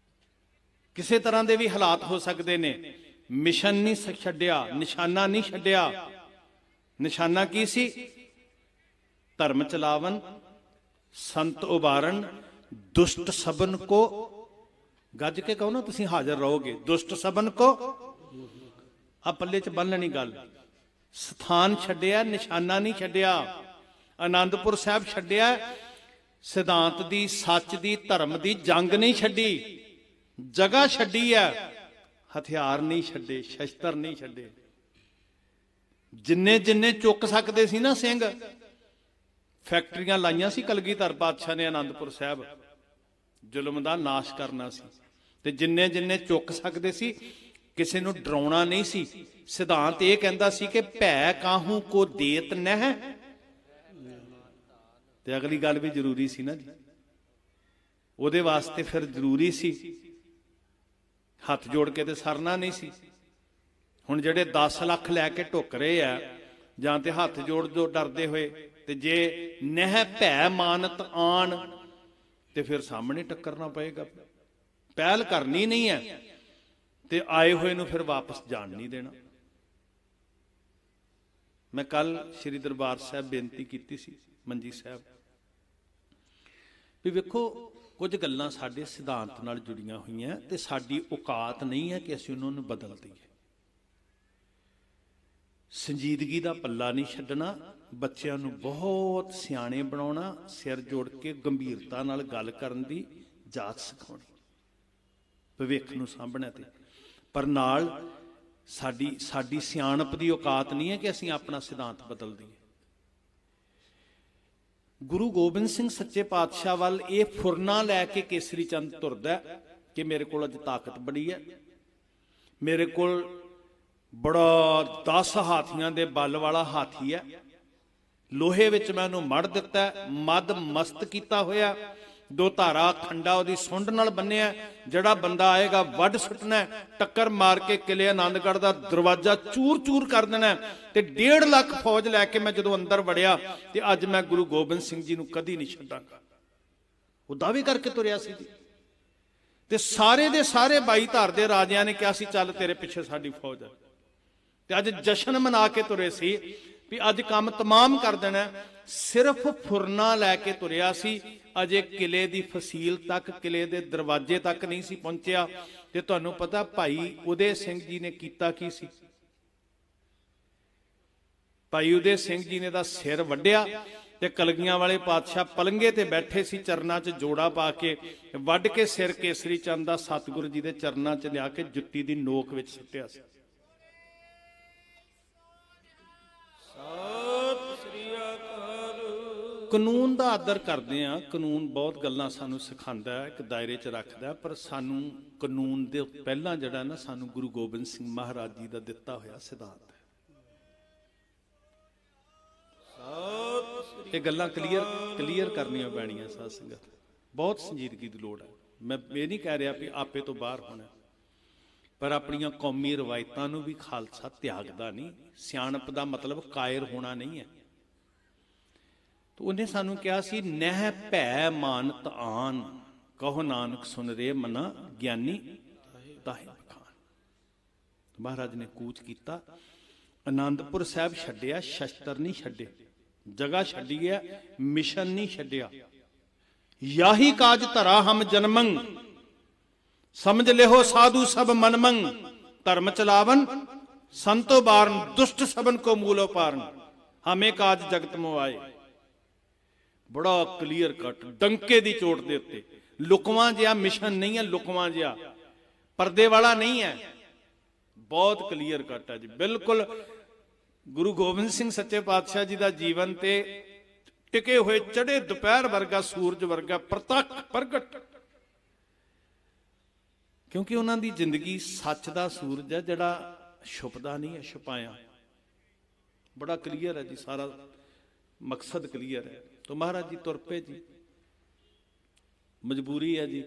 ਕਿਸੇ ਤਰ੍ਹਾਂ ਦੇ ਵੀ ਹਾਲਾਤ ਹੋ ਸਕਦੇ ਨੇ। ਮਿਸ਼ਨ ਨਹੀਂ ਛੱਡਿਆ, ਨਿਸ਼ਾਨਾ ਨਹੀਂ ਛੱਡਿਆ। ਨਿਸ਼ਾਨਾ ਕੀ ਸੀ? ਧਰਮ ਚਲਾਵਨ, ਸੰਤ ਉਬਾਰਨ, ਦੁਸ਼ਟ ਸਬਨ ਕੋ, ਗੱਜ ਕੇ ਕਹੋ ਨਾ ਤੁਸੀਂ ਹਾਜ਼ਰ ਰਹੋਗੇ, ਦੁਸ਼ਟ ਸਬਨ ਕੋ। ਆ ਪੱਲੇ 'ਚ ਬੰਨ ਲੈਣੀ ਗੱਲ। ਸਥਾਨ ਛੱਡਿਆ, ਨਿਸ਼ਾਨਾ ਨਹੀਂ ਛੱਡਿਆ। ਆਨੰਦਪੁਰ ਸਾਹਿਬ ਛੱਡਿਆ, ਸਿਧਾਂਤ ਦੀ, ਸੱਚ ਦੀ, ਧਰਮ ਦੀ ਜੰਗ ਨਹੀਂ ਛੱਡੀ, ਜਗ੍ਹਾ ਛੱਡੀ ਹੈ। ਹਥਿਆਰ ਨਹੀਂ ਛੱਡੇ, ਸ਼ਸਤਰ ਨਹੀਂ ਛੱਡੇ। ਜਿੰਨੇ ਜਿੰਨੇ ਚੁੱਕ ਸਕਦੇ ਸੀ ਨਾ ਸਿੰਘ, ਫੈਕਟਰੀਆਂ ਲਾਈਆਂ ਸੀ ਕਲਗੀਧਰ ਪਾਤਸ਼ਾਹ ਨੇ ਆਨੰਦਪੁਰ ਸਾਹਿਬ, ਜ਼ੁਲਮ ਦਾ ਨਾਸ਼ ਕਰਨਾ ਸੀ। ਤੇ ਜਿੰਨੇ ਜਿੰਨੇ ਚੁੱਕ ਸਕਦੇ ਸੀ, ਕਿਸੇ ਨੂੰ ਡਰਾਉਣਾ ਨਹੀਂ ਸੀ। ਸਿਧਾਂਤ ਇਹ ਕਹਿੰਦਾ ਸੀ ਕਿ ਭੈ ਕਾਹੂ ਕੋ ਦੇਤ ਨਹਿ। ਤੇ ਅਗਲੀ ਗੱਲ ਵੀ ਜ਼ਰੂਰੀ ਸੀ ਨਾ ਜੀ, ਉਹਦੇ ਵਾਸਤੇ ਫਿਰ ਜ਼ਰੂਰੀ ਸੀ ਹੱਥ ਜੋੜ ਕੇ ਤੇ ਸਰਨਾ ਨਹੀਂ ਸੀ। ਹੁਣ ਜਿਹੜੇ 10 ਲੱਖ ਲੈ ਕੇ ਢੁੱਕ ਰਹੇ ਆ, ਜਾਂ ਤੇ ਹੱਥ ਜੋੜ ਜੋ ਡਰਦੇ ਹੋਏ, ਤੇ ਜੇ ਨਹਿ ਭੈ ਮਾਨਤ ਆਣ, ਤੇ ਫਿਰ ਸਾਹਮਣੇ ਟੱਕਰਨਾ ਪਏਗਾ। ਪਹਿਲ ਕਰਨੀ ਨਹੀਂ ਹੈ, ਤੇ ਆਏ ਹੋਏ ਨੂੰ ਫਿਰ ਵਾਪਸ ਜਾਣ ਨਹੀਂ ਦੇਣਾ। ਮੈਂ ਕੱਲ ਸ੍ਰੀ ਦਰਬਾਰ ਸਾਹਿਬ ਬੇਨਤੀ ਕੀਤੀ ਸੀ, ਮੰਜੀ ਸਾਹਿਬ, ਵੀ ਵੇਖੋ ਕੁਝ ਗੱਲਾਂ ਸਾਡੇ ਸਿਧਾਂਤ ਨਾਲ ਜੁੜੀਆਂ ਹੋਈਆਂ, ਤੇ ਸਾਡੀ ਔਕਾਤ ਨਹੀਂ ਹੈ ਕਿ ਅਸੀਂ ਉਹਨਾਂ ਨੂੰ ਬਦਲ ਦਈਏ। ਸੰਜੀਦਗੀ ਦਾ ਪੱਲਾ ਨਹੀਂ ਛੱਡਣਾ, ਬੱਚਿਆਂ ਨੂੰ ਬਹੁਤ ਸਿਆਣੇ ਬਣਾਉਣਾ, ਸਿਰ ਜੋੜ ਕੇ ਗੰਭੀਰਤਾ ਨਾਲ ਗੱਲ ਕਰਨ ਦੀ ਜਾਚ ਸਿਖਾਉਣੀ, ਭਵਿੱਖ ਨੂੰ ਸਾਂਭਣਾ। ਤੇ ਪਰ ਨਾਲ ਸਾਡੀ ਸਿਆਣਪ ਦੀ ਔਕਾਤ ਨਹੀਂ ਹੈ ਕਿ ਅਸੀਂ ਆਪਣਾ ਸਿਧਾਂਤ ਬਦਲ ਦਈਏ। ਗੁਰੂ ਗੋਬਿੰਦ ਸਿੰਘ ਸੱਚੇ ਪਾਤਸ਼ਾਹ ਵੱਲ ਇਹ ਫੁਰਨਾ ਲੈ ਕੇ ਕੇਸਰੀ ਚੰਦ ਤੁਰਦਾ ਕਿ ਮੇਰੇ ਕੋਲ ਅੱਜ ਤਾਕਤ ਬੜੀ ਹੈ, ਮੇਰੇ ਕੋਲ ਬੜਾ 10 ਹਾਥੀਆਂ ਦੇ ਬਲ ਵਾਲਾ ਹਾਥੀ ਹੈ, ਲੋਹੇ ਵਿੱਚ ਮੈਂ ਉਹਨੂੰ ਮੜ ਦਿੱਤਾ, ਮਦ ਮਸਤ ਕੀਤਾ ਹੋਇਆ, 2 ਧਾਰਾ ਖੰਡਾ ਉਹਦੀ ਸੁੰਡ ਨਾਲ ਬੰਨਿਆ। ਜਿਹੜਾ ਬੰਦਾ ਆਏਗਾ ਵੱਢ ਸੁੱਟਣਾ, ਟੱਕਰ ਮਾਰ ਕੇ ਕਿਲੇ ਆਨੰਦਗੜ੍ਹ ਦਾ ਦਰਵਾਜ਼ਾ ਚੂਰ ਚੂਰ ਕਰ ਦੇਣਾ। ਤੇ 1.5 ਲੱਖ ਫੌਜ ਲੈ ਕੇ ਮੈਂ ਜਦੋਂ ਅੰਦਰ ਵੜਿਆ, ਤੇ ਅੱਜ ਮੈਂ ਗੁਰੂ ਗੋਬਿੰਦ ਸਿੰਘ ਜੀ ਨੂੰ ਕਦੀ ਨਹੀਂ ਛੱਡਾਂਗਾ। ਉਹ ਦਾਅਵੇ ਕਰਕੇ ਤੁਰਿਆ ਸੀ ਜੀ। ਤੇ ਸਾਰੇ ਦੇ ਸਾਰੇ 22 ਧਾਰ ਦੇ ਰਾਜਿਆਂ ਨੇ ਕਿਹਾ ਸੀ ਚੱਲ ਤੇਰੇ ਪਿੱਛੇ ਸਾਡੀ ਫੌਜ ਹੈ। ਤੇ ਅੱਜ ਜਸ਼ਨ ਮਨਾ ਕੇ ਤੁਰੇ ਸੀ ਵੀ ਅੱਜ ਕੰਮ ਤਮਾਮ ਕਰ ਦੇਣਾ। ਸਿਰਫ ਫੁਰਨਾ ਲੈ ਕੇ ਤੁਰਿਆ ਸੀ, ਅਜੇ ਕਿਲੇ ਦੀ ਫਸੀਲ ਤੱਕ, ਕਿਲੇ ਦੇ ਦਰਵਾਜ਼ੇ ਤੱਕ ਨਹੀਂ ਸੀ ਪਹੁੰਚਿਆ। ਤੇ ਤੁਹਾਨੂੰ ਪਤਾ ਭਾਈ ਉਦੇ ਸਿੰਘ ਜੀ ਨੇ ਕੀਤਾ ਕੀ ਸੀ? ਭਾਈ ਉਦੇ ਸਿੰਘ ਜੀ ਨੇ ਦਾ ਸਿਰ ਵੱਢਿਆ, ਤੇ ਕਲਗੀਆਂ ਵਾਲੇ ਪਾਤਸ਼ਾਹ ਪਲੰਗੇ ਤੇ ਬੈਠੇ ਸੀ, ਚਰਨਾਂ 'ਚ ਜੋੜਾ ਪਾ ਕੇ ਵੱਢ ਕੇ ਸਿਰ ਕੇਸਰੀ ਚੰਦ ਦਾ ਸਤਿਗੁਰੂ ਜੀ ਦੇ ਚਰਨਾਂ 'ਚ ਲਿਆ ਕੇ ਜੁੱਤੀ ਦੀ ਨੋਕ ਵਿੱਚ ਸੁੱਟਿਆ ਸੀ। ਕਾਨੂੰਨ ਦਾ ਆਦਰ ਕਰਦੇ ਆ, ਕਾਨੂੰਨ ਬਹੁਤ ਗੱਲਾਂ ਸਾਨੂੰ ਸਿਖਾਉਂਦਾ ਹੈ, ਇੱਕ ਦਾਇਰੇ 'ਚ ਰੱਖਦਾ, ਪਰ ਸਾਨੂੰ ਕਾਨੂੰਨ ਦੇ ਪਹਿਲਾਂ ਜਿਹੜਾ ਨਾ ਸਾਨੂੰ ਗੁਰੂ ਗੋਬਿੰਦ ਸਿੰਘ ਮਹਾਰਾਜ ਜੀ ਦਾ ਦਿੱਤਾ ਹੋਇਆ ਸਿਧਾਂਤ ਹੈ। ਇਹ ਗੱਲਾਂ ਕਲੀਅਰ ਕਰਨੀਆਂ ਪੈਣੀਆਂ ਸਾਧ ਸੰਗਤ, ਬਹੁਤ ਸੰਜੀਦਗੀ ਦੀ ਲੋੜ ਹੈ। ਮੈਂ ਇਹ ਨਹੀਂ ਕਹਿ ਰਿਹਾ ਵੀ ਆਪੇ ਤੋਂ ਬਾਹਰ ਹੋਣਾ, ਪਰ ਆਪਣੀਆਂ ਕੌਮੀ ਰਵਾਇਤਾਂ ਨੂੰ ਵੀ ਖਾਲਸਾ ਤਿਆਗਦਾ ਨਹੀਂ। ਸਿਆਣਪ ਦਾ ਮਤਲਬ ਕਾਇਰ ਹੋਣਾ ਨਹੀਂ ਹੈ। ਉਹਨੇ ਸਾਨੂੰ ਕਿਹਾ ਸੀ ਨਹਿ ਭੈ ਮਾਨਤ ਆਨ, ਕਹੋ ਨਾਨਕ ਸੁਨ ਰੇ ਮਨਾ ਗਿਆਨੀ ਤਾਹੇ ਬਖਾਨ। ਮਹਾਰਾਜ ਨੇ ਕੂਚ ਕੀਤਾ, ਆਨੰਦਪੁਰ ਸਾਹਿਬ ਛੱਡਿਆ, ਸ਼ਸਤਰ ਨਹੀਂ ਛੱਡੇ, ਜਗ੍ਹਾ ਛੱਡੀ ਹੈ, ਮਿਸ਼ਨ ਨਹੀਂ ਛੱਡਿਆ। ਯਾਹੀ ਕਾਜ ਧਰਾ ਹਮ ਜਨਮੰ, ਸਮਝ ਲਿਓ ਸਾਧੂ ਸਭ ਮਨਮੰ, ਧਰਮ ਚਲਾਵਨ ਸੰਤੋ ਬਾਰਨ, ਦੁਸ਼ਟ ਸਬਨ ਕੋ ਮੂਲੋ ਪਾਰਨ, ਹਮੇ ਕਾਜ ਜਗਤ ਮੁਆਏ। ਬੜਾ ਕਲੀਅਰ ਕੱਟ, ਡੰਕੇ ਦੀ ਚੋਟ ਦੇ ਉੱਤੇ। ਲੁਕਵਾਂ ਜਿਹਾ ਮਿਸ਼ਨ ਨਹੀਂ ਹੈ, ਲੁਕਵਾਂ ਜਿਹਾ ਪਰਦੇ ਵਾਲਾ ਨਹੀਂ ਹੈ, ਬਹੁਤ ਕਲੀਅਰ ਕੱਟ ਹੈ ਜੀ। ਬਿਲਕੁਲ ਗੁਰੂ ਗੋਬਿੰਦ ਸਿੰਘ ਸੱਚੇ ਪਾਤਸ਼ਾਹ ਜੀ ਦਾ ਜੀਵਨ ਤੇ ਟਿਕੇ ਹੋਏ ਚੜ੍ਹੇ ਦੁਪਹਿਰ ਵਰਗਾ, ਸੂਰਜ ਵਰਗਾ ਪ੍ਰਤੱਖ ਪ੍ਰਗਟ, ਕਿਉਂਕਿ ਉਹਨਾਂ ਦੀ ਜ਼ਿੰਦਗੀ ਸੱਚ ਦਾ ਸੂਰਜ ਹੈ ਜਿਹੜਾ ਛੁਪਦਾ ਨਹੀਂ ਹੈ, ਛੁਪਾਇਆ। ਬੜਾ ਕਲੀਅਰ ਹੈ ਜੀ, ਸਾਰਾ ਮਕਸਦ ਕਲੀਅਰ ਹੈ। तो महाराज जी तुर पे जी, मजबूरी है जी।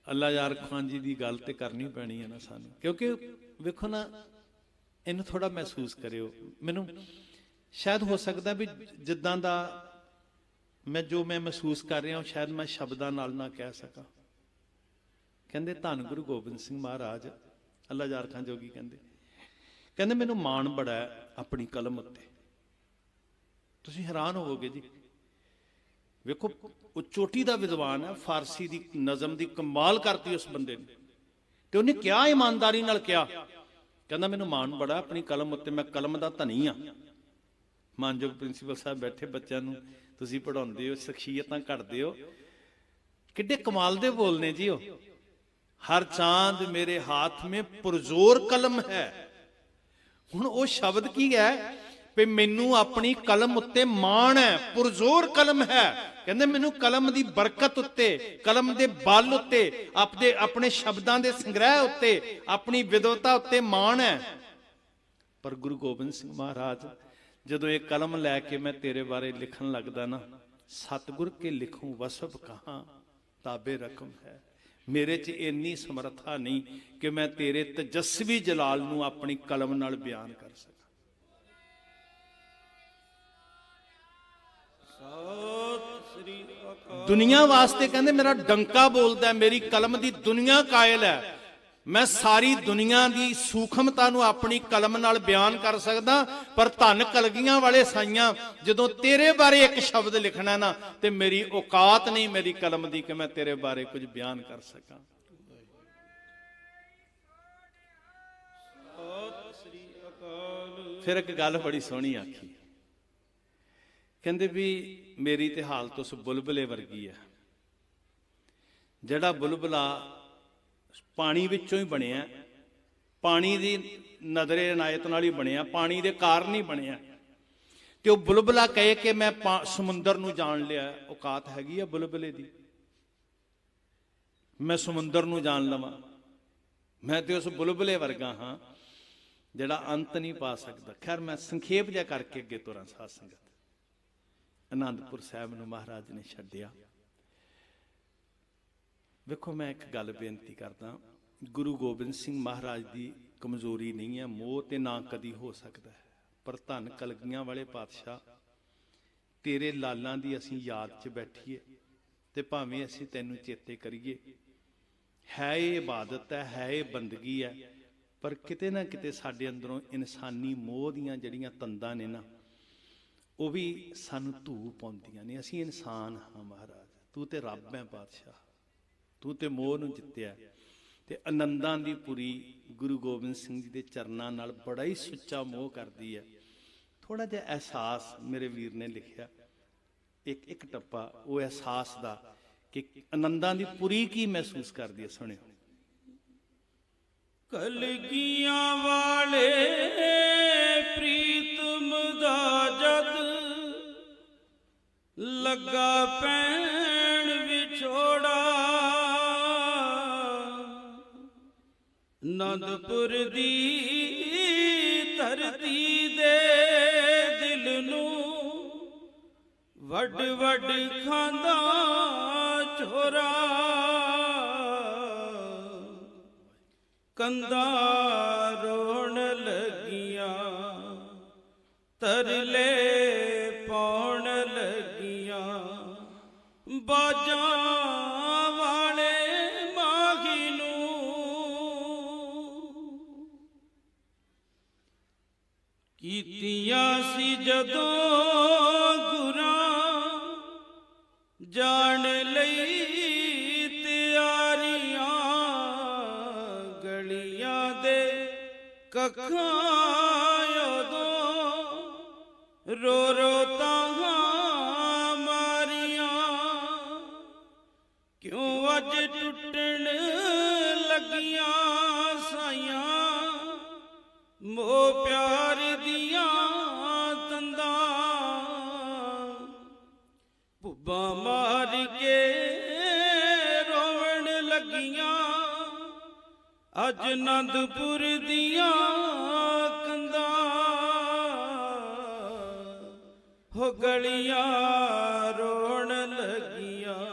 अल्लाह यार खान जी की गल तो करनी पैनी है ना सानू, क्योंकि वेखो ना इन्हू थोड़ा महसूस करियो। मैनू शायद हो सकता भी जिद्दां दा जो मैं महसूस कर रहा हूँ शायद मैं शब्दां नाल ना कह सका। कहते धन गुरु गोबिंद सिंह महाराज अल्लाह जारखां जोगी कहते मैनू माण बड़ा है अपनी कलम उत्ते। तुसीं हैरान होवोगे जी, वेखो वो चोटी का विद्वान है, फारसी की नज़म की कमाल करती उस बंदे ने, तो उन्हें क्या ईमानदारी नाल क्या कहना मैनू माण बड़ा अपनी कलम उत्ते, मैं कलम का धनी हाँ। मानयोग प्रिंसीपल साहब बैठे बच्चों नूं तुसीं पढ़ाउंदे हो, शख्सियतां घड़दे हो, किड्डे कमाल दे बोलने जी। हो हर चांद मेरे हाथ में पुरजोर कलम है। हुण वो शब्द की है भी मैनू अपनी कलम उत्ते माण है, पुरजोर कलम है। कहंदे मैनू कलम दी बरकत उत्ते, कलम दे बल उत्ते, अपने शब्दां दे संग्रह उत्ते, अपनी विद्वता उत्ते माण है। पर गुरु गोबिंद सिंह महाराज जदों ये कलम लैके मैं तेरे बारे लिखन लगदा ना, सतगुर के लिखूं वसफ कहां ताबे रकम है। मेरे च इन्नी समर्था नहीं कि मैं तेरे तेजस्वी जलाल नूं अपनी कलम नाल बयान कर सकां। दुनिया वास्ते कहंदे मेरा डंका बोलदा है, मेरी कलम दी दुनिया कायल है। मैं सारी दुनिया की सूखमता नूं अपनी कलम नाल बयान कर सकदा, पर धन कलगियां वाले साइयां जदों तेरे बारे एक शब्द लिखना ना, ते मेरी औकात नहीं मेरी कलम दी कि मैं तेरे बारे कुछ बयान कर सकां। फिर एक गल बड़ी सोहनी आखी, कहंदे भी मेरी ते हालत उस बुलबुले वर्गी है, जिहड़ा बुलबुला पानी विचों ही बनिया, पानी की नजरे इनायत नाल ही बनिया, पानी के कारण ही बनिया। तो बुलबुला कहे कि मैं समुंदर नूं जान लिया, औकात हैगी है बुलबुले दी, मैं समुंदर नूं जान लवां, मैं तो उस बुलबुले वर्गा हाँ जिहड़ा अंत नहीं पा सकता। खैर मैं संखेप जिहा करके अगे तुरां साध संगत। आनंदपुर साहब नूं महाराज ने छड्डिया। वेखो मैं एक गल बेनती करदा, गुरु गोबिंद सिंह महाराज की कमजोरी नहीं है, मोह ते ना कदी हो सकता है, पर धन कलगियां वाले पातशाह तेरे लालां दी असीं याद च बैठीए ते भावें असीं तैनूं चेते करिए। है ये इबादत है ये बंदगी है, पर किते ना किते साडे अंदरों इंसानी मोह दीयां जड़ियां तंदां ने ना, वो भी सानूं धू पाउंदियां ने। असीं इंसान हाँ महाराज, तू ते रब है पातशाह, तू ते मोह नूं जित्तिया। ते आनंदां दी पुरी गुरु गोबिंद सिंह जी के चरनां नाल बड़ा ही सुच्चा मोह करदी है। थोड़ा जिहा एहसास मेरे वीर ने लिखिया, एक टप्पा वो एहसास दा कि आनंदां दी पुरी की महसूस करदी है। सुनियो। कलगियां वाले प्रीतम दा जद लगा पैण विछोड़ा, आनंदपुर दी धरती दे दिल नूं वड वड खांदा छोरा, कंधा रोण लगियां तरले पौण लगियां, बाजां वाले माही नूं कीतियां सी जदों गुरां जान लई तैयारियां, गलियां दे कखां उदों रो रो ताहां मारियां, क्यों अज टुटण लगियां साइयां मोह प्यार दियां तंदां, भुब्बा मार के रोवण लगियां अज आनंदपुर दियां कंधां, हो गलियां रोण लगियां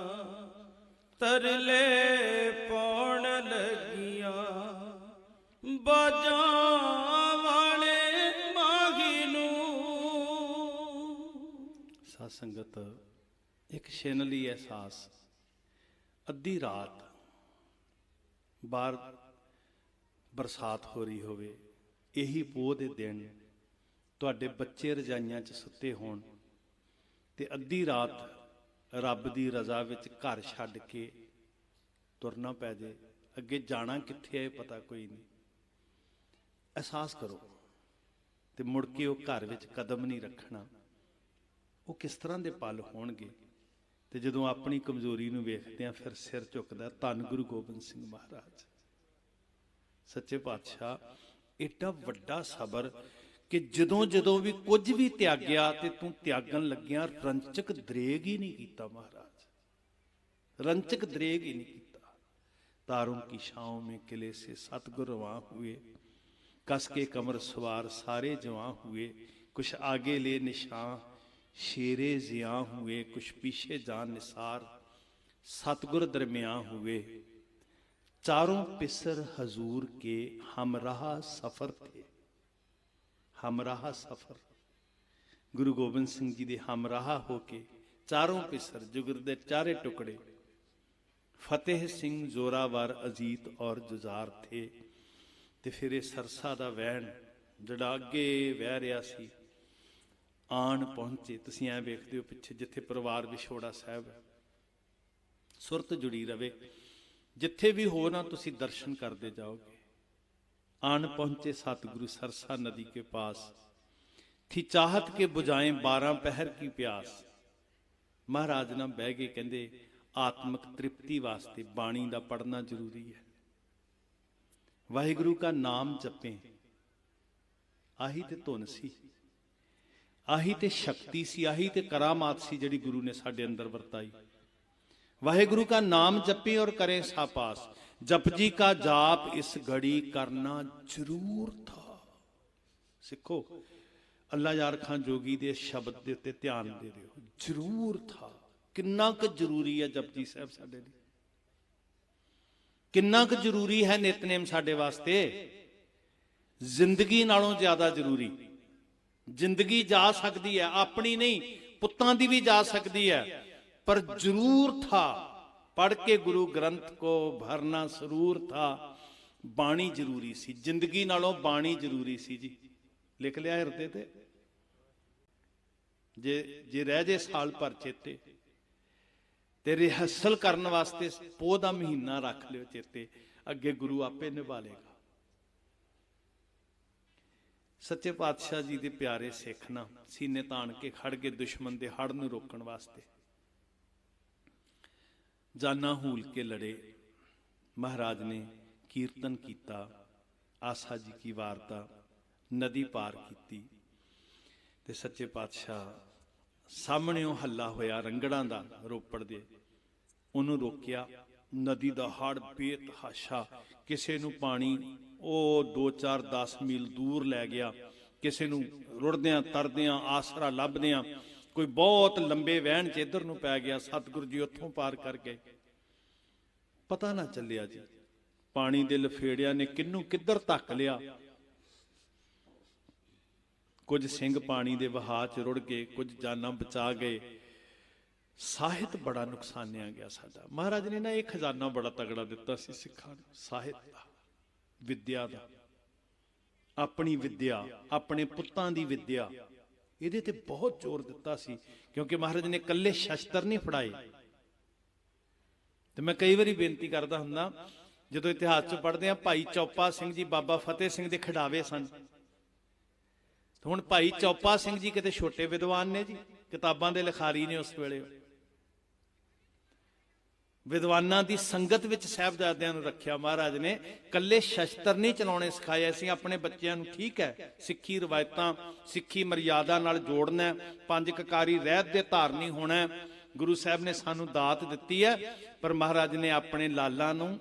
तरले पौण लगियां, बाजां वाले माही नूं। साध संगत ਇੱਕ ਛਿਨਲੀ ਅਹਿਸਾਸ, ਅੱਧੀ ਰਾਤ ਬਾਹਰ ਬਰਸਾਤ ਹੋ ਰਹੀ ਹੋਵੇ, ਇਹੀ ਪੋਹ ਦੇ ਦਿਨ, ਤੁਹਾਡੇ ਬੱਚੇ ਰਜਾਈਆਂ 'ਚ ਸੁੱਤੇ ਹੋਣ ਤੇ ਅੱਧੀ ਰਾਤ ਰੱਬ ਦੀ ਰਜ਼ਾ ਵਿੱਚ ਘਰ ਛੱਡ ਕੇ ਤੁਰਨਾ ਪੈ ਜੇ। ਅੱਗੇ ਜਾਣਾ ਕਿੱਥੇ ਹੈ ਪਤਾ ਕੋਈ ਨਹੀਂ। ਅਹਿਸਾਸ ਕਰੋ ਤੇ ਮੁੜ ਕੇ ਉਹ ਘਰ ਵਿੱਚ ਕਦਮ ਨਹੀਂ ਰੱਖਣਾ। ਉਹ ਕਿਸ ਤਰ੍ਹਾਂ ਦੇ ਪਲ ਹੋਣਗੇ। ਤੇ ਜਦੋਂ ਆਪਣੀ ਕਮਜ਼ੋਰੀ ਨੂੰ ਵੇਖਦੇ ਆ ਫਿਰ ਸਿਰ ਝੁਕਦਾ। ਧੰਨ ਗੁਰੂ ਗੋਬਿੰਦ ਸਿੰਘ ਮਹਾਰਾਜ ਸੱਚੇ ਪਾਤਸ਼ਾਹ, ਏਡਾ ਵੱਡਾ ਸਬਰ ਕਿ ਜਦੋਂ ਜਦੋਂ ਵੀ ਕੁਝ ਵੀ ਤਿਆਗਿਆ ਤੇ ਤੂੰ ਤਿਆਗਣ ਲੱਗਿਆ ਰੰਚਕ ਦਰੇਗ ਹੀ ਨਹੀਂ ਕੀਤਾ ਮਹਾਰਾਜ, ਰੰਚਕ ਦਰੇਗ ਹੀ ਨਹੀਂ ਕੀਤਾ। तारों की छाँव में किले से सतगुर रवां हुए, कस के कमर सवार सारे जवां हुए, कुछ आगे ले निशान शेरे जियां हुए, कुछ पीछे जान निसार सतगुर दरमियां हुए। चारों पिसर हजूर के हमराह सफर थे, हमराह सफर गुरु गोबिंद सिंह जी दे हमराह होके चारों पिसर जुगर दे चारे टुकड़े फतेह सिंह जोरावर अजीत और जुजार थे। ਤੇ ਫਿਰ ਇਹ ਸਰਸਾ ਦਾ ਵਹਿਣ ਜਿਹੜਾ ਅੱਗੇ ਵਹਿ ਰਿਹਾ ਸੀ ਆਣ ਪਹੁੰਚੇ। ਤੁਸੀਂ ਐਂ ਵੇਖਦੇ ਹੋ ਪਿੱਛੇ ਜਿੱਥੇ ਪਰਿਵਾਰ ਵਿਛੋੜਾ ਸਾਹਿਬ ਹੈ, ਸੁਰਤ ਜੁੜੀ ਰਵੇ। ਜਿੱਥੇ ਵੀ ਹੋ ਨਾ ਤੁਸੀਂ ਦਰਸ਼ਨ ਕਰਦੇ ਜਾਓਗੇ। ਆਣ ਪਹੁੰਚੇ सतगुरु सरसा नदी के पास, थी चाहत के बुझाएं 12 पहर की प्यास। महाराज ना बह गए, कहते आत्मक तृप्ति वास्ते बाणी का पढ़ना जरूरी है। वाहिगुरु का नाम जपें, आही ते धुन सी, आही ते शक्ति सी, आही ते करामात सी जिहड़ी गुरु ने साडे अंदर वरताई। वाहिगुरु का नाम जपें और करें सा पास, जपजी का जाप इस घड़ी करना जरूर था। सिखो अल्लाह यार खान जोगी दे शब्द दे उत्ते ध्यान दे दिओ, जरूर था। किन्ना क जरूरी है जपजी साहब साडे लई, किन्ना क जरूरी है नितनेम साडे वास्ते, जिंदगी नालों ज्यादा जरूरी। जिंदगी जा सकती है, अपनी नहीं पुत्तां दी भी जा सकती है, पर जरूर था पढ़ के गुरु ग्रंथ को भरना जरूर था। बाणी जरूरी सी, जिंदगी नालों बाणी जरूरी सी जी। लिख लिया हिरदे ते, जे रह जे साल भर चेते ते रिहर्सल करने वास्ते पोह दा महीना रख लियो चेते, अगे गुरु आपे निभा लेगा। सच्चे पातशाह जी दे प्यारे सिख ना सीने तान के खड़ के दुश्मन दे हड़ नूं रोकण वास्ते जाना हूल के लड़े। महाराज ने कीर्तन किया, आसा जी की वारता, नदी पार की। ते सच्चे पातशाह सामने हल्ला होया रंगड़ां दा रोपड़ दे, उन्होंने रोकिया। नदी दा हड़ बेतहाशा, किसे नूं पानी ओ 2-4 10 मील दूर लै गया, किसे नूं रुड़दियां तरदियां आसरा लभदियां, कोई बहुत लंबे वहन च इधर नूं पै गया। सतगुरु जी उत्थों पार कर गए, पता ना चलिया जी। पानी दे लफेड़िया ने किन्नू किधर धक लिया। कुछ सिंह पानी दे वहां च रुड़ गए, कुछ जाना बचा गए। ਸਾਹਿਤ बड़ा नुकसानिया गया साडा। महाराज ने ना एक खजाना बड़ा तगड़ा दिता सी सिखां नूं, ਸਾਹਿਤ दा, विद्या दा। अपनी विद्या, अपने पुत्तां दी विद्या, ਇਹਦੇ ਤੇ बहुत जोर दिता सी, क्योंकि महाराज ने कल्ले शस्त्र नहीं फड़ाए। ਤੇ मैं कई बारी बेनती करदा हुंदा, ਜਦੋਂ इतिहास च पढ़दे आ भाई चौपा सिंह जी बाबा फतेह सिंह दे खिडावे सन। हुण भाई चौपा सिंह जी किते छोटे विद्वान ने जी, किताबां दे लिखारी ने उस वेले। विद्वानां दी संगत विच साहिबजादियां नूं रखिया महाराज ने, कल्ले शस्त्र नहीं चलाउणे सिखाए। असीं अपने बच्चिआं नूं ठीक है सिੱਖੀ रिवायतां सिੱਖੀ मर्यादा नाल जोड़ना, 5 ककारी रहत दे धारनी होना। गुरु साहब ने सानूं दात दित्ती है, पर महाराज ने अपने लालां नूं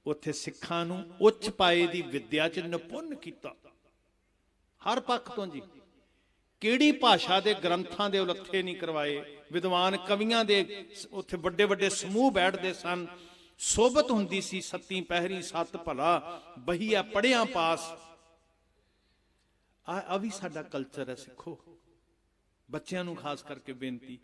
उत्थे सिੱਖਾਂ नूं उच्च पाए दी विद्या च निपुण कीता हर पक्ष तो जी। ਕਿਹੜੀ ਭਾਸ਼ਾ ਦੇ ਗ੍ਰੰਥਾਂ ਦੇ ਉਲੱਥੇ ਨਹੀਂ ਕਰਵਾਏ। ਵਿਦਵਾਨ ਕਵੀਆਂ ਦੇ ਉੱਥੇ ਵੱਡੇ ਵੱਡੇ ਸਮੂਹ ਬੈਠਦੇ ਸਨ। ਸੋਭਤ ਹੁੰਦੀ ਸੀ ਸੱਤੀ ਪਹਿਰੀ ਸੱਤ ਭਲਾ ਬਹੀਆ ਪੜਿਆ ਪਾਸ। ਆ ਵੀ ਸਾਡਾ ਕਲਚਰ ਹੈ ਸਿੱਖੋ। ਬੱਚਿਆਂ ਨੂੰ ਖਾਸ ਕਰਕੇ ਬੇਨਤੀ,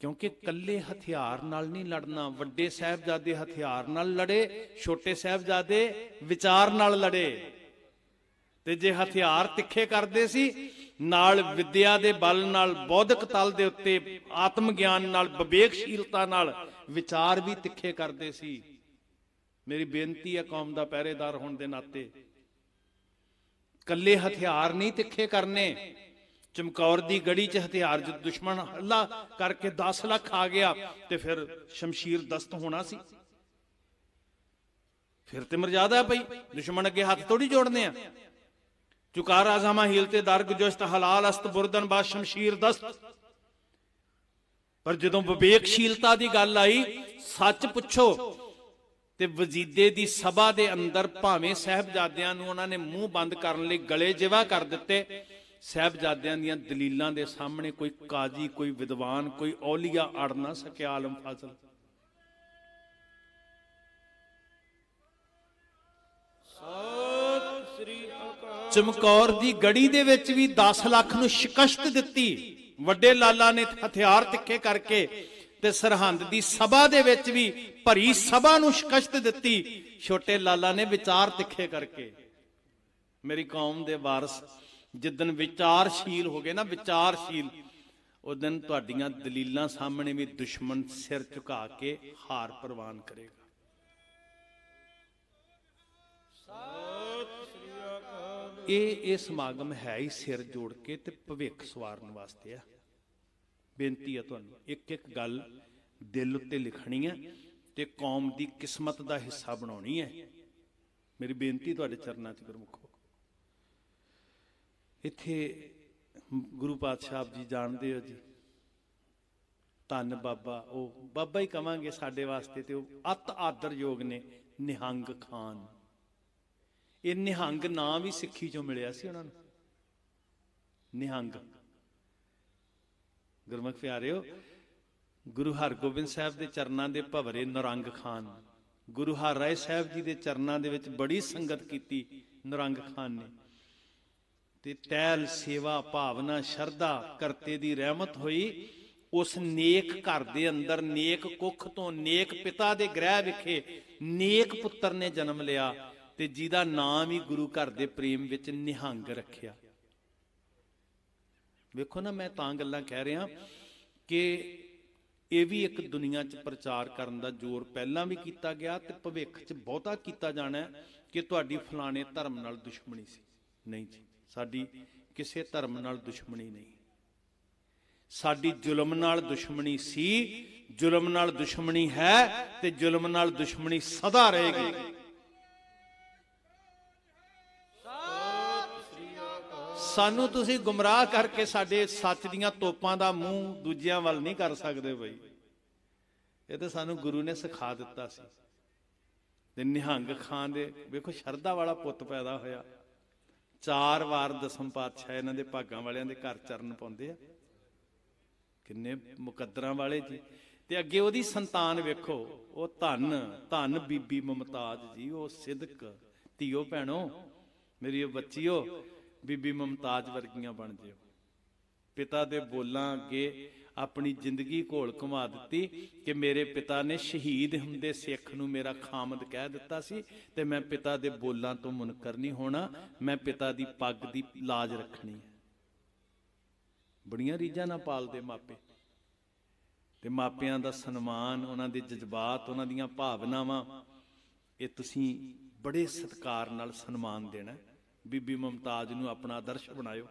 ਕਿਉਂਕਿ ਕੱਲੇ ਹਥਿਆਰ ਨਾਲ ਨਹੀਂ ਲੜਨਾ। ਵੱਡੇ ਸਾਹਿਬਜ਼ਾਦੇ ਹਥਿਆਰ ਨਾਲ ਲੜੇ, ਛੋਟੇ ਸਾਹਿਬਜ਼ਾਦੇ ਵਿਚਾਰ ਨਾਲ ਲੜੇ। ਤੇ ਜੇ ਹਥਿਆਰ ਤਿੱਖੇ ਕਰਦੇ ਸੀ, ਨਾਲ ਵਿਦਿਆ ਦੇ ਬਲ ਨਾਲ, ਬੌਧਿਕ ਤਲ ਦੇ ਉੱਤੇ ਆਤਮ ਗਿਆਨ ਨਾਲ, ਵਿਵੇਕਸ਼ੀਲਤਾ ਨਾਲ ਵਿਚਾਰ ਵੀ ਤਿੱਖੇ ਕਰਦੇ ਸੀ। ਮੇਰੀ ਬੇਨਤੀ ਹੈ ਕੌਮ ਦਾ ਪਹਿਰੇਦਾਰ ਹੋਣ ਦੇ ਨਾਤੇ, ਕੱਲੇ ਹਥਿਆਰ ਨਹੀਂ ਤਿੱਖੇ ਕਰਨੇ। ਚਮਕੌਰ ਦੀ ਗੜੀ 'ਚ ਹਥਿਆਰ, ਜਦ ਦੁਸ਼ਮਣ ਹੱਲਾ ਕਰਕੇ 10 ਲੱਖ ਆ ਗਿਆ ਤੇ ਫਿਰ ਸ਼ਮਸ਼ੀਰ ਦਸਤ ਹੋਣਾ ਸੀ। ਫਿਰ ਤੇ ਮਰਜ਼ਾਦਾ ਪਈ, ਦੁਸ਼ਮਣ ਅੱਗੇ ਹੱਥ ਥੋੜੀ ਜੋੜਨੇ ਆ। ਚੁਕਾਰ ਆਜ਼ਮਾ ਹੀਲਤੇ ਦਰਗ ਜੁਸਤ ਹਲਾਲ ਅਸਤ ਬੁਰਦਨ ਬਾਦ ਸ਼ਮਸ਼ੀਰ ਦਸਤ। ਪਰ ਜਦੋਂ ਵਿਵੇਕਸ਼ੀਲਤਾ ਦੀ ਗੱਲ ਆਈ, ਸੱਚ ਪੁੱਛੋ, ਤੇ ਵਜੀਦੇ ਦੀ ਸਭਾ ਦੇ ਅੰਦਰ ਭਾਵੇਂ ਸਾਹਿਬਜ਼ਾਦਿਆਂ ਨੂੰ ਉਹਨਾਂ ਨੇ ਮੂੰਹ ਬੰਦ ਕਰਨ ਲਈ ਗਲੇ ਜਿਵਾ ਕਰ ਦਿੱਤੇ, ਸਾਹਿਬਜ਼ਾਦਿਆਂ ਦੀਆਂ ਦਲੀਲਾਂ ਦੇ ਸਾਹਮਣੇ ਕੋਈ ਕਾਜੀ, ਕੋਈ ਵਿਦਵਾਨ, ਕੋਈ ਔਲੀਆ ਅੜ ਨਾ ਸਕਿਆ। ਆਲਮ ਫਾਜ਼ਲ ਸਤਿ ਸ੍ਰੀ ਅਕਾਲ। ਚਮਕੌਰ ਦੀ ਗੜੀ ਦੇ ਵਿੱਚ ਵੀ 10 ਲੱਖ ਨੂੰ ਸ਼ਿਕਸਤ ਦਿੱਤੀ। ਵੱਡੇ ਲਾਲਾ ਨੇ ਹਥਿਆਰ ਤਿੱਖੇ ਕਰਕੇ, ਤੇ ਸਰਹੰਦ ਦੀ ਸਭਾ ਦੇ ਵਿੱਚ ਵੀ ਭਰੀ ਸਭਾ ਨੂੰ ਸ਼ਿਕਸਤ ਦਿੱਤੀ। ਛੋਟੇ ਲਾਲਾ ਨੇ ਵਿਚਾਰ ਤਿੱਖੇ ਕਰਕੇ। ਮੇਰੀ ਕੌਮ ਦੇ ਵਾਰਸ, ਜਿੱਦਣ ਵਿਚਾਰਸ਼ੀਲ ਹੋ ਗਏ ਨਾ, ਵਿਚਾਰਸ਼ੀਲ, ਉਸ ਦਿਨ ਤੁਹਾਡੀਆਂ ਦਲੀਲਾਂ ਸਾਹਮਣੇ ਵੀ ਦੁਸ਼ਮਣ ਸਿਰ ਝੁਕਾ ਕੇ ਹਾਰ ਪ੍ਰਵਾਨ ਕਰੇਗਾ। ਇਹ ਸਮਾਗਮ ਹੈ ਹੀ ਸਿਰ ਜੋੜ ਕੇ ਤੇ ਭਵਿੱਖ ਸਵਾਰਨ ਵਾਸਤੇ ਆ। ਬੇਨਤੀ ਹੈ ਤੁਹਾਨੂੰ, ਇੱਕ ਇੱਕ ਗੱਲ ਦਿਲ ਉੱਤੇ ਲਿਖਣੀ ਹੈ ਤੇ ਕੌਮ ਦੀ ਕਿਸਮਤ ਦਾ ਹਿੱਸਾ ਬਣਾਉਣੀ ਹੈ। ਮੇਰੀ ਬੇਨਤੀ ਤੁਹਾਡੇ ਚਰਨਾਂ 'ਚ ਗੁਰਮੁਖੋ। ਇੱਥੇ ਗੁਰੂ ਪਾਤਸ਼ਾਹ ਜੀ ਜਾਣਦੇ ਹੋ ਜੀ, ਧੰਨ ਬਾਬਾ, ਉਹ ਬਾਬਾ ਹੀ ਕਵਾਂਗੇ ਸਾਡੇ ਵਾਸਤੇ, ਤੇ ਉਹ ਅਤ ਆਦਰਯੋਗ ਨੇ, ਨਿਹੰਗ ਖਾਨ। ਇਹ ਨਿਹੰਗ ਨਾਂ ਵੀ ਸਿੱਖੀ ਚੋਂ ਮਿਲਿਆ ਸੀ ਉਹਨਾਂ ਨੂੰ, ਨਿਹੰਗ। ਗੁਰਮੁਖ ਪਿਆਰਿਓ, ਗੁਰੂ ਹਰਗੋਬਿੰਦ ਸਾਹਿਬ ਦੇ ਚਰਨਾਂ ਦੇ ਭਵਰੇ ਨਰੰਗ ਖਾਨ, ਗੁਰੂ ਹਰਿਰਾਏ ਸਾਹਿਬ ਜੀ ਦੇ ਚਰਨਾਂ ਦੇ ਵਿੱਚ ਬੜੀ ਸੰਗਤ ਕੀਤੀ ਨਰੰਗ ਖਾਨ ਨੇ। ਤੇ ਤੈਲ ਸੇਵਾ ਭਾਵਨਾ ਸ਼ਰਧਾ ਕਰਤੇ ਦੀ ਰਹਿਮਤ ਹੋਈ। ਉਸ ਨੇਕ ਘਰ ਦੇ ਅੰਦਰ, ਨੇਕ ਕੁੱਖ ਤੋਂ, ਨੇਕ ਪਿਤਾ ਦੇ ਗ੍ਰਹਿ ਵਿਖੇ ਨੇਕ ਪੁੱਤਰ ਨੇ ਜਨਮ ਲਿਆ, ਤੇ ਜਿਹਦਾ ਨਾਮ ਹੀ ਗੁਰੂ ਘਰ ਦੇ ਪ੍ਰੇਮ ਵਿੱਚ ਨਿਹੰਗ ਰੱਖਿਆ। ਵੇਖੋ ਨਾ, ਮੈਂ ਤਾਂ ਗੱਲਾਂ ਕਹਿ ਰਿਹਾ ਕਿ ਇਹ ਵੀ ਇੱਕ ਦੁਨੀਆ 'ਚ ਪ੍ਰਚਾਰ ਕਰਨ ਦਾ ਜ਼ੋਰ ਪਹਿਲਾਂ ਵੀ ਕੀਤਾ ਗਿਆ ਤੇ ਭਵਿੱਖ 'ਚ ਬਹੁਤਾ ਕੀਤਾ ਜਾਣਾ ਕਿ ਤੁਹਾਡੀ ਫਲਾਣੇ ਧਰਮ ਨਾਲ ਦੁਸ਼ਮਣੀ ਸੀ। ਨਹੀਂ ਜੀ, ਸਾਡੀ ਕਿਸੇ ਧਰਮ ਨਾਲ ਦੁਸ਼ਮਣੀ ਨਹੀਂ। ਸਾਡੀ ਜ਼ੁਲਮ ਨਾਲ ਦੁਸ਼ਮਣੀ ਸੀ, ਜ਼ੁਲਮ ਨਾਲ ਦੁਸ਼ਮਣੀ ਹੈ, ਤੇ ਜ਼ੁਲਮ ਨਾਲ ਦੁਸ਼ਮਣੀ ਸਦਾ ਰਹੇਗੀ। ਸਾਨੂੰ ਤੁਸੀਂ ਗੁੰਮਰਾਹ ਕਰਕੇ ਸਾਡੇ ਸੱਚ ਦੀਆਂ ਤੋਪਾਂ ਦਾ ਮੂੰਹ ਦੂਜਿਆਂ ਵੱਲ ਨਹੀਂ ਕਰ ਸਕਦੇ ਬਈ। ਇਹ ਤਾਂ ਸਾਨੂੰ ਗੁਰੂ ਨੇ ਸਿਖਾ ਦਿੱਤਾ ਸੀ। ਤੇ ਨਿਹੰਗ ਖਾਨ ਦੇ ਵੇਖੋ ਸ਼ਰਧਾ ਵਾਲਾ ਪੁੱਤ ਪੈਦਾ ਹੋਇਆ। 4 ਵਾਰ ਦਸਮ ਪਾਤਸ਼ਾਹ ਇਹਨਾਂ ਦੇ ਭਾਗਾਂ ਵਾਲਿਆਂ ਦੇ ਘਰ ਚਰਨ ਪਾਉਂਦੇ ਆ। ਕਿੰਨੇ ਮੁਕੱਦਰਾਂ ਵਾਲੇ ਜੀ। ਤੇ ਅੱਗੇ ਉਹਦੀ ਸੰਤਾਨ ਵੇਖੋ, ਉਹ ਧੰਨ ਬੀਬੀ ਮੁਮਤਾਜ਼ ਜੀ, ਉਹ ਸਿਦਕ ਧੀਓ ਭੈਣੋ ਮੇਰੀ, ਉਹ ਬੱਚੀਓ, ਬੀਬੀ ਮੁਮਤਾਜ਼ ਵਰਗੀਆਂ ਬਣ ਜਿਓ। ਪਿਤਾ ਦੇ ਬੋਲਾਂ ਅੱਗੇ ਆਪਣੀ ਜ਼ਿੰਦਗੀ ਘੋਲ ਘੁਮਾ ਦਿੱਤੀ ਕਿ ਮੇਰੇ ਪਿਤਾ ਨੇ ਸ਼ਹੀਦ ਹੁੰਦੇ ਸਿੱਖ ਨੂੰ ਮੇਰਾ ਖਾਮਦ ਕਹਿ ਦਿੱਤਾ ਸੀ, ਤੇ ਮੈਂ ਪਿਤਾ ਦੇ ਬੋਲਾਂ ਤੋਂ ਮੁਨਕਰ ਨਹੀਂ ਹੋਣਾ, ਮੈਂ ਪਿਤਾ ਦੀ ਪੱਗ ਦੀ ਲਾਜ ਰੱਖਣੀ ਹੈ। ਬੜੀਆਂ ਰੀਝਾਂ ਨਾਲ ਪਾਲਦੇ ਮਾਪੇ, ਤੇ ਮਾਪਿਆਂ ਦਾ ਸਨਮਾਨ, ਉਹਨਾਂ ਦੇ ਜਜ਼ਬਾਤ, ਉਹਨਾਂ ਦੀਆਂ ਭਾਵਨਾਵਾਂ, ਇਹ ਤੁਸੀਂ ਬੜੇ ਸਤਿਕਾਰ ਨਾਲ ਸਨਮਾਨ ਦੇਣਾ। ਬੀਬੀ ਮੁਮਤਾਜ਼ ਨੂੰ ਆਪਣਾ ਆਦਰਸ਼ ਬਣਾਇਓ।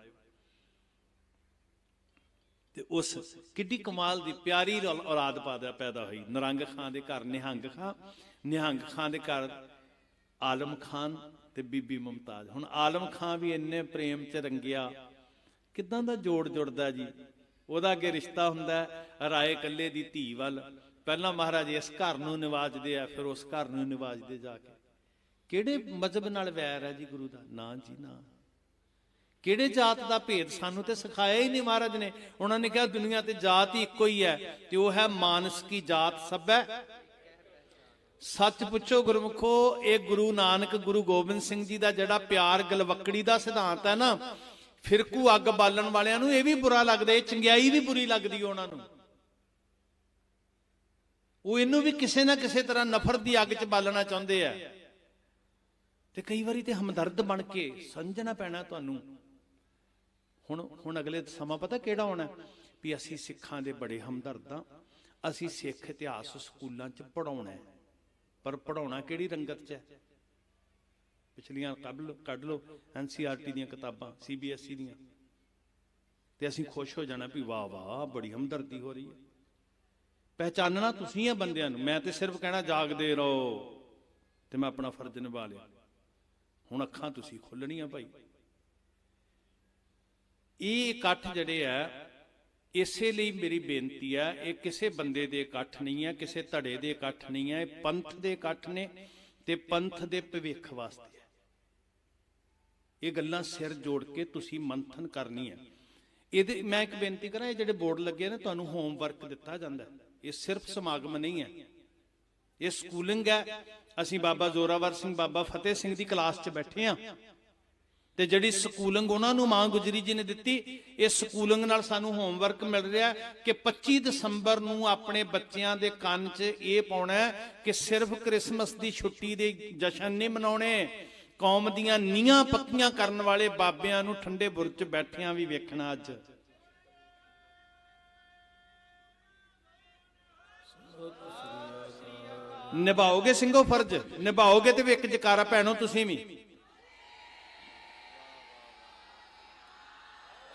ਤੇ ਉਸ ਕਿੱਡੀ ਕਮਾਲ ਦੀ ਪਿਆਰੀ ਔਲਾਦ ਪੈਦਾ ਹੋਈ ਨਰੰਗ ਖਾਨ ਦੇ ਘਰ ਨਿਹੰਗ ਖਾਨ, ਨਿਹੰਗ ਖਾਨ ਦੇ ਘਰ ਆਲਮ ਖਾਨ ਤੇ ਬੀਬੀ ਮੁਮਤਾਜ਼। ਹੁਣ ਆਲਮ ਖਾਨ ਵੀ ਇੰਨੇ ਪ੍ਰੇਮ 'ਚ ਰੰਗਿਆ, ਕਿੱਦਾਂ ਦਾ ਜੋੜ ਜੁੜਦਾ ਜੀ। ਉਹਦਾ ਅੱਗੇ ਰਿਸ਼ਤਾ ਹੁੰਦਾ ਰਾਏ ਕੱਲੇ ਦੀ ਧੀ ਵੱਲ। ਪਹਿਲਾਂ ਮਹਾਰਾਜ ਇਸ ਘਰ ਨੂੰ ਨਿਵਾਜਦੇ ਆ, ਫਿਰ ਉਸ ਘਰ ਨੂੰ ਨਿਵਾਜਦੇ ਜਾ ਕੇ। ਕਿਹੜੇ ਮਜ਼ਹਬ ਨਾਲ ਵੈਰ ਹੈ ਜੀ ਗੁਰੂ ਦਾ? ਨਾ ਜੀ ਨਾ। ਕਿਹੜੇ ਜਾਤ ਦਾ ਭੇਦ ਸਾਨੂੰ ਤੇ ਸਿਖਾਇਆ ਹੀ ਨਹੀਂ ਮਹਾਰਾਜ ਨੇ। ਉਹਨਾਂ ਨੇ ਕਿਹਾ ਦੁਨੀਆ ਤੇ ਜਾਤ ਹੀ ਇੱਕੋ ਹੀ ਹੈ, ਤੇ ਉਹ ਹੈ ਮਾਨਸ ਕੀ ਜਾਤ ਸਭੈ। ਸੱਚ ਪੁੱਛੋ ਗੁਰਮੁਖੋ, ਇਹ ਗੁਰੂ ਨਾਨਕ, ਗੁਰੂ ਗੋਬਿੰਦ ਸਿੰਘ ਜੀ ਦਾ ਜਿਹੜਾ ਪਿਆਰ ਗਲਵੱਕੜੀ ਦਾ ਸਿਧਾਂਤ ਹੈ ਨਾ, ਫਿਰਕੂ ਅੱਗ ਬਾਲਣ ਵਾਲਿਆਂ ਨੂੰ ਇਹ ਵੀ ਬੁਰਾ ਲੱਗਦਾ, ਇਹ ਚੰਗਿਆਈ ਵੀ ਬੁਰੀ ਲੱਗਦੀ ਉਹਨਾਂ ਨੂੰ। ਉਹ ਇਹਨੂੰ ਵੀ ਕਿਸੇ ਨਾ ਕਿਸੇ ਤਰ੍ਹਾਂ ਨਫ਼ਰਤ ਦੀ ਅੱਗ 'ਚ ਬਾਲਣਾ ਚਾਹੁੰਦੇ ਆ। ਤੇ ਕਈ ਵਾਰੀ ਤੇ ਹਮਦਰਦ ਬਣ ਕੇ ਸਮਝਣਾ ਪੈਣਾ ਤੁਹਾਨੂੰ। ਹੁਣ ਅਗਲੇ ਸਮਾਂ ਪਤਾ ਕਿਹੜਾ ਹੋਣਾ ਵੀ ਅਸੀਂ ਸਿੱਖਾਂ ਦੇ ਬੜੇ ਹਮਦਰਦ ਹਾਂ, ਅਸੀਂ ਸਿੱਖ ਇਤਿਹਾਸ ਸਕੂਲਾਂ 'ਚ ਪੜਾਉਣਾ, ਪਰ ਪੜਾਉਣਾ ਕਿਹੜੀ ਰੰਗਤ 'ਚ ਹੈ? ਪਿਛਲੀਆਂ ਕੱਢ ਲਓ NCERT ਦੀਆਂ ਕਿਤਾਬਾਂ, CBSE ਦੀਆਂ, ਤੇ ਅਸੀਂ ਖੁਸ਼ ਹੋ ਜਾਣਾ ਵੀ ਵਾਹ ਵਾਹ ਬੜੀ ਹਮਦਰਦੀ ਹੋ ਰਹੀ ਹੈ। ਪਹਿਚਾਨਣਾ ਤੁਸੀਂ ਆ ਬੰਦਿਆਂ ਨੂੰ। ਮੈਂ ਤੇ ਸਿਰਫ ਕਹਿਣਾ ਜਾਗਦੇ ਰਹੋ, ਤੇ ਮੈਂ ਆਪਣਾ ਫਰਜ਼ ਨਿਭਾ ਲਿਆ। ਹੁਣ ਅੱਖਾਂ ਤੁਸੀਂ ਖੋਲਣੀਆਂ ਭਾਈ। ਇਹ ਇਕੱਠ ਜਿਹੜੇ ਆ, ਇਸੇ ਲਈ ਮੇਰੀ ਬੇਨਤੀ ਹੈ, ਇਹ ਕਿਸੇ ਬੰਦੇ ਦੇ ਇਕੱਠ ਨਹੀਂ ਹੈ, ਕਿਸੇ ਧੜੇ ਦੇ ਇਕੱਠ ਨਹੀਂ ਹੈ, ਇਹ ਪੰਥ ਦੇ ਇਕੱਠ ਨੇ ਤੇ ਪੰਥ ਦੇ ਭਵਿੱਖ ਵਾਸਤੇ ਹੈ। ਇਹ ਗੱਲਾਂ ਸਿਰ ਜੋੜ ਕੇ ਤੁਸੀਂ ਮੰਥਨ ਕਰਨੀ ਹੈ। ਇਹਦੇ ਮੈਂ ਇੱਕ ਬੇਨਤੀ ਕਰਾਂ, ਇਹ ਜਿਹੜੇ ਬੋਰਡ ਲੱਗੇ ਨੇ ਤੁਹਾਨੂੰ ਹੋਮਵਰਕ ਦਿੱਤਾ ਜਾਂਦਾ, ਇਹ ਸਿਰਫ ਸਮਾਗਮ ਨਹੀਂ ਹੈ, ਇਹ ਸਕੂਲਿੰਗ ਹੈ। ਅਸੀਂ ਬਾਬਾ ਜ਼ੋਰਾਵਰ ਸਿੰਘ, ਬਾਬਾ ਫਤਿਹ ਸਿੰਘ ਦੀ ਕਲਾਸ 'ਚ ਬੈਠੇ ਹਾਂ, ਤੇ ਜਿਹੜੀ ਸਕੂਲਿੰਗ ਉਹਨਾਂ ਨੂੰ ਮਾਂ ਗੁਜਰੀ ਜੀ ਨੇ ਦਿੱਤੀ, ਇਹ ਸਕੂਲਿੰਗ ਨਾਲ ਸਾਨੂੰ ਹੋਮਵਰਕ ਮਿਲ ਰਿਹਾ ਕਿ 25 ਦਸੰਬਰ ਨੂੰ ਆਪਣੇ ਬੱਚਿਆਂ ਦੇ ਕੰਨ 'ਚ ਇਹ ਪਾਉਣਾ ਕਿ ਸਿਰਫ ਕ੍ਰਿਸਮਸ ਦੀ ਛੁੱਟੀ ਦੇ ਜਸ਼ਨ ਨਹੀਂ ਮਨਾਉਣੇ, ਕੌਮ ਦੀਆਂ ਨੀਹਾਂ ਪੱਕੀਆਂ ਕਰਨ ਵਾਲੇ ਬਾਬਿਆਂ ਨੂੰ ਠੰਡੇ ਬੁਰਜ 'ਚ ਬੈਠਿਆਂ ਵੀ ਵੇਖਣਾ। ਅੱਜ ਨਿਭਾਓਗੇ ਸਿੰਘੋ ਫਰਜ਼, ਨਿਭਾਓਗੇ ਤੇ ਇੱਕ ਜਕਾਰਾ ਭੈਣੋ ਤੁਸੀਂ ਵੀ।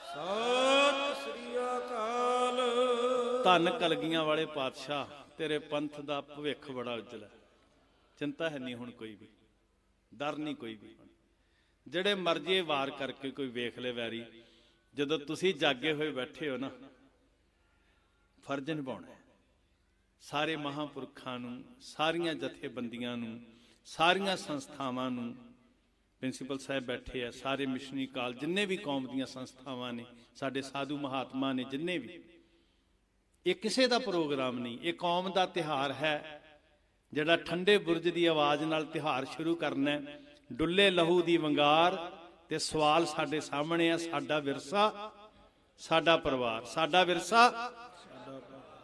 ਸਤਿ ਸ੍ਰੀ ਅਕਾਲ। ਧੰਨ ਕਲਗੀਆਂ ਵਾਲੇ ਪਾਤਸ਼ਾਹ, ਤੇਰੇ ਪੰਥ ਦਾ ਭਵਿੱਖ ਬੜਾ ਉਜਲਾ, ਚਿੰਤਾ ਹੈ ਨਹੀਂ ਹੁਣ ਕੋਈ ਵੀ, ਡਰ ਨਹੀਂ ਕੋਈ ਵੀ। ਜਿਹੜੇ ਮਰਜ਼ੀ ਵਾਰ ਕਰਕੇ ਕੋਈ ਵੇਖ ਲੈ ਵੈਰੀ, ਜਦੋਂ ਤੁਸੀਂ ਜਾਗੇ ਹੋਏ ਬੈਠੇ ਹੋ ਨਾ, ਫਰਜ਼ ਨਿਭਾਉਣਾ। ਸਾਰੇ ਮਹਾਂਪੁਰਖਾਂ ਨੂੰ, ਸਾਰੀਆਂ ਜਥੇਬੰਦੀਆਂ ਨੂੰ, ਸਾਰੀਆਂ ਸੰਸਥਾਵਾਂ ਨੂੰ, ਪ੍ਰਿੰਸੀਪਲ ਸਾਹਿਬ ਬੈਠੇ ਆ, ਸਾਰੇ ਮਿਸ਼ਨਰੀ ਕਾਲਜ, ਜਿੰਨੇ ਵੀ ਕੌਮ ਦੀਆਂ ਸੰਸਥਾਵਾਂ ਨੇ, ਸਾਡੇ ਸਾਧੂ ਮਹਾਤਮਾ ਨੇ ਜਿੰਨੇ ਵੀ, ਇਹ ਕਿਸੇ ਦਾ ਪ੍ਰੋਗਰਾਮ ਨਹੀਂ, ਇਹ ਕੌਮ ਦਾ ਤਿਉਹਾਰ ਹੈ। ਜਿਹੜਾ ਠੰਡੇ ਬੁਰਜ ਦੀ ਆਵਾਜ਼ ਨਾਲ ਤਿਉਹਾਰ ਸ਼ੁਰੂ ਕਰਨਾ, ਡੁੱਲੇ ਲਹੂ ਦੀ ਵੰਗਾਰ, ਤੇ ਸਵਾਲ ਸਾਡੇ ਸਾਹਮਣੇ ਆ, ਸਾਡਾ ਵਿਰਸਾ, ਸਾਡਾ ਪਰਿਵਾਰ, ਸਾਡਾ ਵਿਰਸਾ।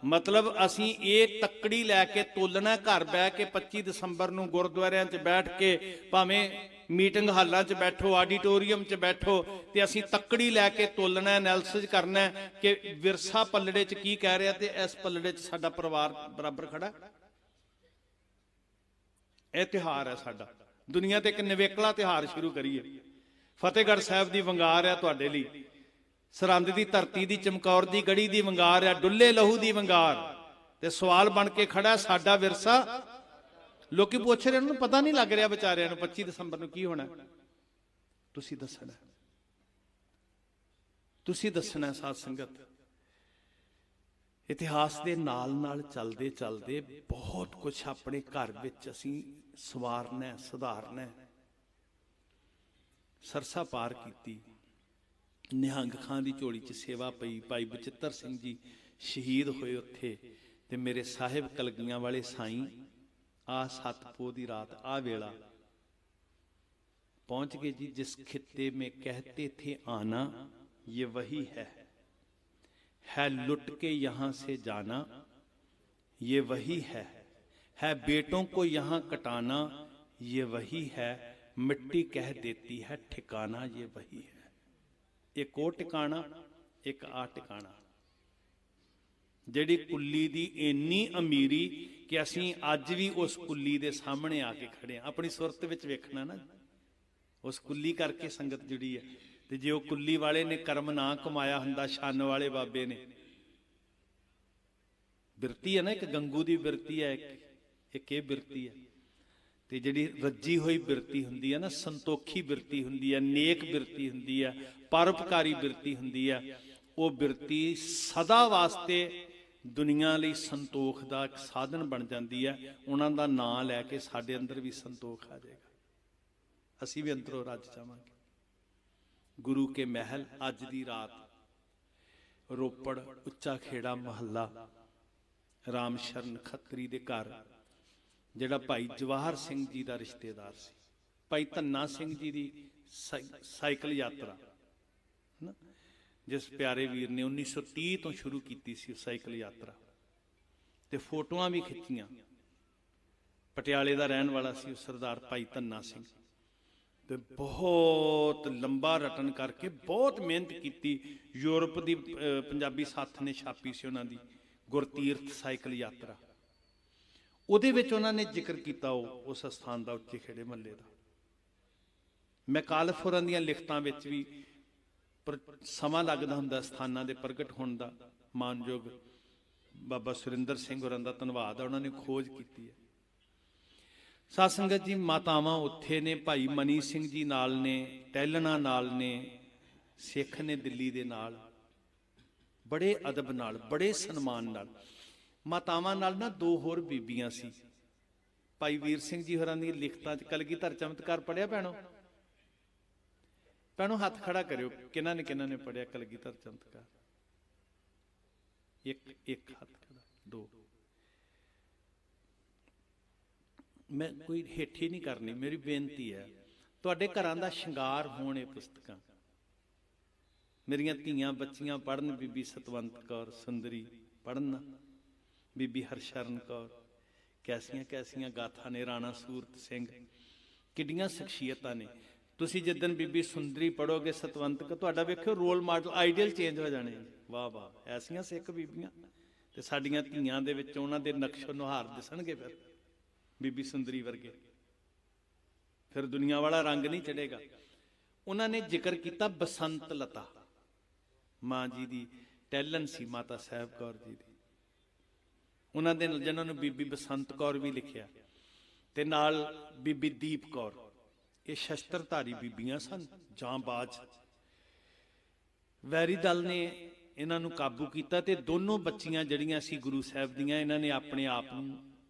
ਮਤਲਬ ਅਸੀਂ ਇਹ ਤੱਕੜੀ ਲੈ ਕੇ ਤੋਲਣਾ, ਘਰ ਬਹਿ ਕੇ 25 ਦਸੰਬਰ ਨੂੰ ਗੁਰਦੁਆਰਿਆਂ 'ਚ ਬੈਠ ਕੇ, ਭਾਵੇਂ ਮੀਟਿੰਗ ਹਾਲਾਂ 'ਚ ਬੈਠੋ, ਆਡੀਟੋਰੀਅਮ 'ਚ ਬੈਠੋ, ਤੇ ਅਸੀਂ ਤੱਕੜੀ ਲੈ ਕੇ ਤੋਲਣਾ, ਐਨਾਲਿਸਿਸ ਕਰਨਾ ਕਿ ਵਿਰਸਾ ਪੱਲੜੇ 'ਚ ਕੀ ਕਹਿ ਰਿਹਾ ਤੇ ਇਸ ਪੱਲੜੇ 'ਚ ਸਾਡਾ ਪਰਿਵਾਰ ਬਰਾਬਰ ਖੜਾ। ਇਹ ਤਿਉਹਾਰ ਹੈ ਸਾਡਾ। ਦੁਨੀਆ ਤੇ ਇੱਕ ਨਿਵੇਕਲਾ ਤਿਉਹਾਰ ਸ਼ੁਰੂ ਕਰੀਏ। ਫਤਿਹਗੜ੍ਹ ਸਾਹਿਬ ਦੀ ਵੰਗਾਰ ਹੈ ਤੁਹਾਡੇ ਲਈ, ਸਰਹੰਦ ਦੀ ਧਰਤੀ ਦੀ, ਚਮਕੌਰ ਦੀ ਗੜੀ ਦੀ ਵੰਗਾਰ ਹੈ, ਡੁੱਲੇ ਲਹੂ ਦੀ ਵੰਗਾਰ, ਤੇ ਸਵਾਲ ਬਣ ਕੇ ਖੜਾ ਸਾਡਾ ਵਿਰਸਾ। ਲੋਕੀ ਪੁੱਛ ਰਹੇ, ਉਹਨਾਂ ਨੂੰ ਪਤਾ ਨਹੀਂ ਲੱਗ ਰਿਹਾ ਵਿਚਾਰਿਆਂ ਨੂੰ 25 ਦਸੰਬਰ ਨੂੰ ਕੀ ਹੋਣਾ। ਤੁਸੀਂ ਦੱਸਣਾ, ਤੁਸੀਂ ਦੱਸਣਾ। ਸਾਧ ਸੰਗਤ, ਇਤਿਹਾਸ ਦੇ ਨਾਲ ਨਾਲ ਚੱਲਦੇ ਚੱਲਦੇ ਬਹੁਤ ਕੁਝ ਆਪਣੇ ਘਰ ਵਿੱਚ ਅਸੀਂ ਸਵਾਰਨਾ, ਸੁਧਾਰਨਾ। ਸਰਸਾ ਪਾਰ ਕੀਤੀ, ਨਿਹੰਗ ਖਾਂ ਦੀ ਝੋਲੀ 'ਚ ਸੇਵਾ ਪਈ, ਭਾਈ ਬਚਿੱਤਰ ਸਿੰਘ ਜੀ ਸ਼ਹੀਦ ਹੋਏ ਉੱਥੇ, ਤੇ ਮੇਰੇ ਸਾਹਿਬ ਕਲਗੀਆਂ ਵਾਲੇ ਸਾਈਂ ਆ ਸਤਪੋ ਦੀ ਰਾਤ, ਆ ਵੇਲਾ पहुंच गए जी। जिस खित्ते में कहते थे आना ये वही है लुट के यहां से जाना ये वही है बेटों को यहां कटाना ये वही है, मिट्टी कह देती है ठिकाना ये वही है। एक ओ टिकाना एक आ टिकाना। ਜਿਹੜੀ ਕੁੱਲੀ ਦੀ ਇੰਨੀ ਅਮੀਰੀ ਕਿ ਅਸੀਂ ਅੱਜ ਵੀ ਉਸ ਕੁੱਲੀ ਦੇ ਸਾਹਮਣੇ ਆ ਕੇ ਖੜੇ ਆ। ਆਪਣੀ ਸੁਰਤ ਵਿੱਚ ਵੇਖਣਾ ਨਾ, ਉਸ ਕੁੱਲੀ ਕਰਕੇ ਸੰਗਤ ਜੁੜੀ ਹੈ। ਤੇ ਜੇ ਉਹ ਕੁੱਲੀ ਵਾਲੇ ਨੇ ਕਰਮ ਨਾ ਕਮਾਇਆ ਹੁੰਦਾ, ਛੰਨ ਵਾਲੇ ਬਾਬੇ ਨੇ, ਬਿਰਤੀ ਹੈ ਨਾ, ਇੱਕ ਗੰਗੂ ਦੀ ਬਿਰਤੀ ਹੈ, ਇੱਕ ਇਹ ਬਿਰਤੀ ਹੈ। ਤੇ ਜਿਹੜੀ ਰੱਜੀ ਹੋਈ ਬਿਰਤੀ ਹੁੰਦੀ ਹੈ ਨਾ, ਸੰਤੋਖੀ ਬਿਰਤੀ ਹੁੰਦੀ ਹੈ, ਨੇਕ ਬਿਰਤੀ ਹੁੰਦੀ ਹੈ, ਪਰਉਪਕਾਰੀ ਬਿਰਤੀ ਹੁੰਦੀ ਹੈ। ਉਹ ਬਿਰਤੀ ਸਦਾ ਵਾਸਤੇ ਦੁਨੀਆ ਲਈ ਸੰਤੋਖ ਦਾ ਇੱਕ ਸਾਧਨ ਬਣ ਜਾਂਦੀ ਹੈ। ਉਹਨਾਂ ਦਾ ਨਾਂ ਲੈ ਕੇ ਸਾਡੇ ਅੰਦਰ ਵੀ ਸੰਤੋਖ ਆ ਜਾਏਗਾ, ਅਸੀਂ ਵੀ ਅੰਦਰੋਂ ਰੱਜ ਜਾਵਾਂਗੇ। ਗੁਰੂ ਕੇ ਮਹਿਲ ਅੱਜ ਦੀ ਰਾਤ ਰੋਪੜ ਉੱਚਾ ਖੇੜਾ ਮਹੱਲਾ ਰਾਮ ਸ਼ਰਨ ਖੱਤਰੀ ਦੇ ਘਰ, ਜਿਹੜਾ ਭਾਈ ਜਵਾਹਰ ਸਿੰਘ ਜੀ ਦਾ ਰਿਸ਼ਤੇਦਾਰ ਸੀ, ਭਾਈ ਧੰਨਾ ਸਿੰਘ ਜੀ ਦੀ ਸਾਈਕਲ ਯਾਤਰਾ ਨਾ, ਜਿਸ ਪਿਆਰੇ ਵੀਰ ਨੇ 1930 ਤੋਂ ਸ਼ੁਰੂ ਕੀਤੀ ਸੀ ਸਾਈਕਲ ਯਾਤਰਾ, ਤੇ ਫੋਟੋਆਂ ਵੀ ਖਿੱਚੀਆਂ। ਪਟਿਆਲੇ ਦਾ ਰਹਿਣ ਵਾਲਾ ਸੀ ਉਹ ਸਰਦਾਰ ਭਾਈ ਧੰਨਾ ਸਿੰਘ, ਤੇ ਬਹੁਤ ਲੰਬਾ ਰਟਨ ਕਰਕੇ ਬਹੁਤ ਮਿਹਨਤ ਕੀਤੀ। ਯੂਰਪ ਦੀ ਪੰਜਾਬੀ ਸਾਥ ਨੇ ਛਾਪੀ ਸੀ ਉਹਨਾਂ ਦੀ ਗੁਰਤੀਰਥ ਸਾਈਕਲ ਯਾਤਰਾ, ਉਹਦੇ ਵਿੱਚ ਉਹਨਾਂ ਨੇ ਜ਼ਿਕਰ ਕੀਤਾ ਉਸ ਸਥਾਨ ਦਾ, ਉੱਚੇ ਖੇੜੇ ਮਹੱਲੇ ਦਾ। ਮੈਕਾਲਫ ਹੋਰਾਂ ਦੀਆਂ ਲਿਖਤਾਂ ਵਿੱਚ ਵੀ ਸਮਾਂ ਲੱਗਦਾ ਹੁੰਦਾ ਸਥਾਨਾਂ ਦੇ ਪ੍ਰਗਟ ਹੋਣ ਦਾ। ਮਾਨਯੋਗ ਬਾਬਾ ਸੁਰਿੰਦਰ ਸਿੰਘ ਹੋਰਾਂ ਦਾ ਧੰਨਵਾਦ ਆ, ਉਹਨਾਂ ਨੇ ਖੋਜ ਕੀਤੀ ਹੈ। ਸਾਧ ਸੰਗਤ ਜੀ, ਮਾਤਾਵਾਂ ਉੱਥੇ ਨੇ, ਭਾਈ ਮਨੀ ਸਿੰਘ ਜੀ ਨਾਲ ਨੇ, ਟਹਿਲਣਾ ਨਾਲ ਨੇ, ਸਿੱਖ ਨੇ ਦਿੱਲੀ ਦੇ ਨਾਲ, ਬੜੇ ਅਦਬ ਨਾਲ, ਬੜੇ ਸਨਮਾਨ ਨਾਲ। ਮਾਤਾਵਾਂ ਨਾਲ ਨਾ ਦੋ ਹੋਰ ਬੀਬੀਆਂ ਸੀ। ਭਾਈ ਵੀਰ ਸਿੰਘ ਜੀ ਹੋਰਾਂ ਦੀ ਲਿਖਤਾਂ 'ਚ ਕਲਗੀਧਰ ਚਮਤਕਾਰ ਪੜਿਆ ਭੈਣੋ? ਭੈਣੋ ਹੱਥ ਖੜਾ ਕਰਿਓ, ਕਿਹਨਾਂ ਨੇ ਪੜਿਆ ਕਲਗੀਧਰ ਚਮਤਕਾਰ? ਇੱਕ ਹੱਥ ਖੜਾ, ਦੋ। ਮੈਂ ਕੋਈ ਹੇਠੀ ਨਹੀਂ ਕਰਨੀ, ਮੇਰੀ ਬੇਨਤੀ ਹੈ, ਤੁਹਾਡੇ ਘਰਾਂ ਦਾ ਸ਼ਿੰਗਾਰ ਹੋਣ ਇਹ ਪੁਸਤਕਾਂ। ਮੇਰੀਆਂ ਧੀਆਂ ਬੱਚੀਆਂ ਪੜ੍ਹਨ, ਬੀਬੀ ਸਤਵੰਤ ਕੌਰ ਸੁੰਦਰੀ ਪੜ੍ਹਨ, ਬੀਬੀ ਹਰਸ਼ਰਨ ਕੌਰ, ਕੈਸੀਆਂ ਕੈਸੀਆਂ ਗਾਥਾ ਨੇ, ਰਾਣਾ ਸੂਰਤ ਸਿੰਘ, ਕਿੱਡੀਆਂ ਸ਼ਖਸੀਅਤਾਂ ਨੇ। ਤੁਸੀਂ ਜਿੱਦਣ ਬੀਬੀ ਸੁੰਦਰੀ ਪੜ੍ਹੋਗੇ, ਸਤਵੰਤ ਕੌਰ, ਤੁਹਾਡਾ ਵੇਖਿਓ ਰੋਲ ਮਾਡਲ, ਆਈਡੀਅਲ ਚੇਂਜ ਹੋ ਜਾਣੇ। ਵਾਹ ਵਾਹ, ਐਸੀਆਂ ਸਿੱਖ ਬੀਬੀਆਂ। ਤੇ ਸਾਡੀਆਂ ਧੀਆਂ ਦੇ ਵਿੱਚ ਉਹਨਾਂ ਦੇ ਨਕਸ਼ੋ ਨੁਹਾਰ ਦਿਸਣਗੇ ਫਿਰ ਬੀਬੀ ਸੁੰਦਰੀ ਵਰਗੇ, ਫਿਰ ਦੁਨੀਆ ਵਾਲਾ ਰੰਗ ਨਹੀਂ ਚੜੇਗਾ। ਉਹਨਾਂ ਨੇ ਜ਼ਿਕਰ ਕੀਤਾ ਬਸੰਤ ਲਤਾ, ਮਾਂ ਜੀ ਦੀ ਟਹਿਲਣ ਸੀ, ਮਾਤਾ ਸਾਹਿਬ ਕੌਰ ਜੀ ਦੀ। ਉਹਨਾਂ ਦੇ ਜਿਹਨਾਂ ਨੂੰ ਬੀਬੀ ਬਸੰਤ ਕੌਰ ਵੀ ਲਿਖਿਆ, ਤੇ ਨਾਲ ਬੀਬੀ ਦੀਪ ਕੌਰ। ਇਹ ਸ਼ਸਤਰਧਾਰੀ ਬੀਬੀਆਂ ਸਨ, ਜਾਂਬਾਜ਼। ਵੈਰੀ ਦਲ ਨੇ ਇਹਨਾਂ ਨੂੰ ਕਾਬੂ ਕੀਤਾ, ਤੇ ਦੋਨੋਂ ਬੱਚੀਆਂ ਜਿਹੜੀਆਂ ਸੀ ਗੁਰੂ ਸਾਹਿਬ ਦੀਆਂ, ਇਹਨਾਂ ਨੇ ਆਪਣੇ ਆਪ ਨੂੰ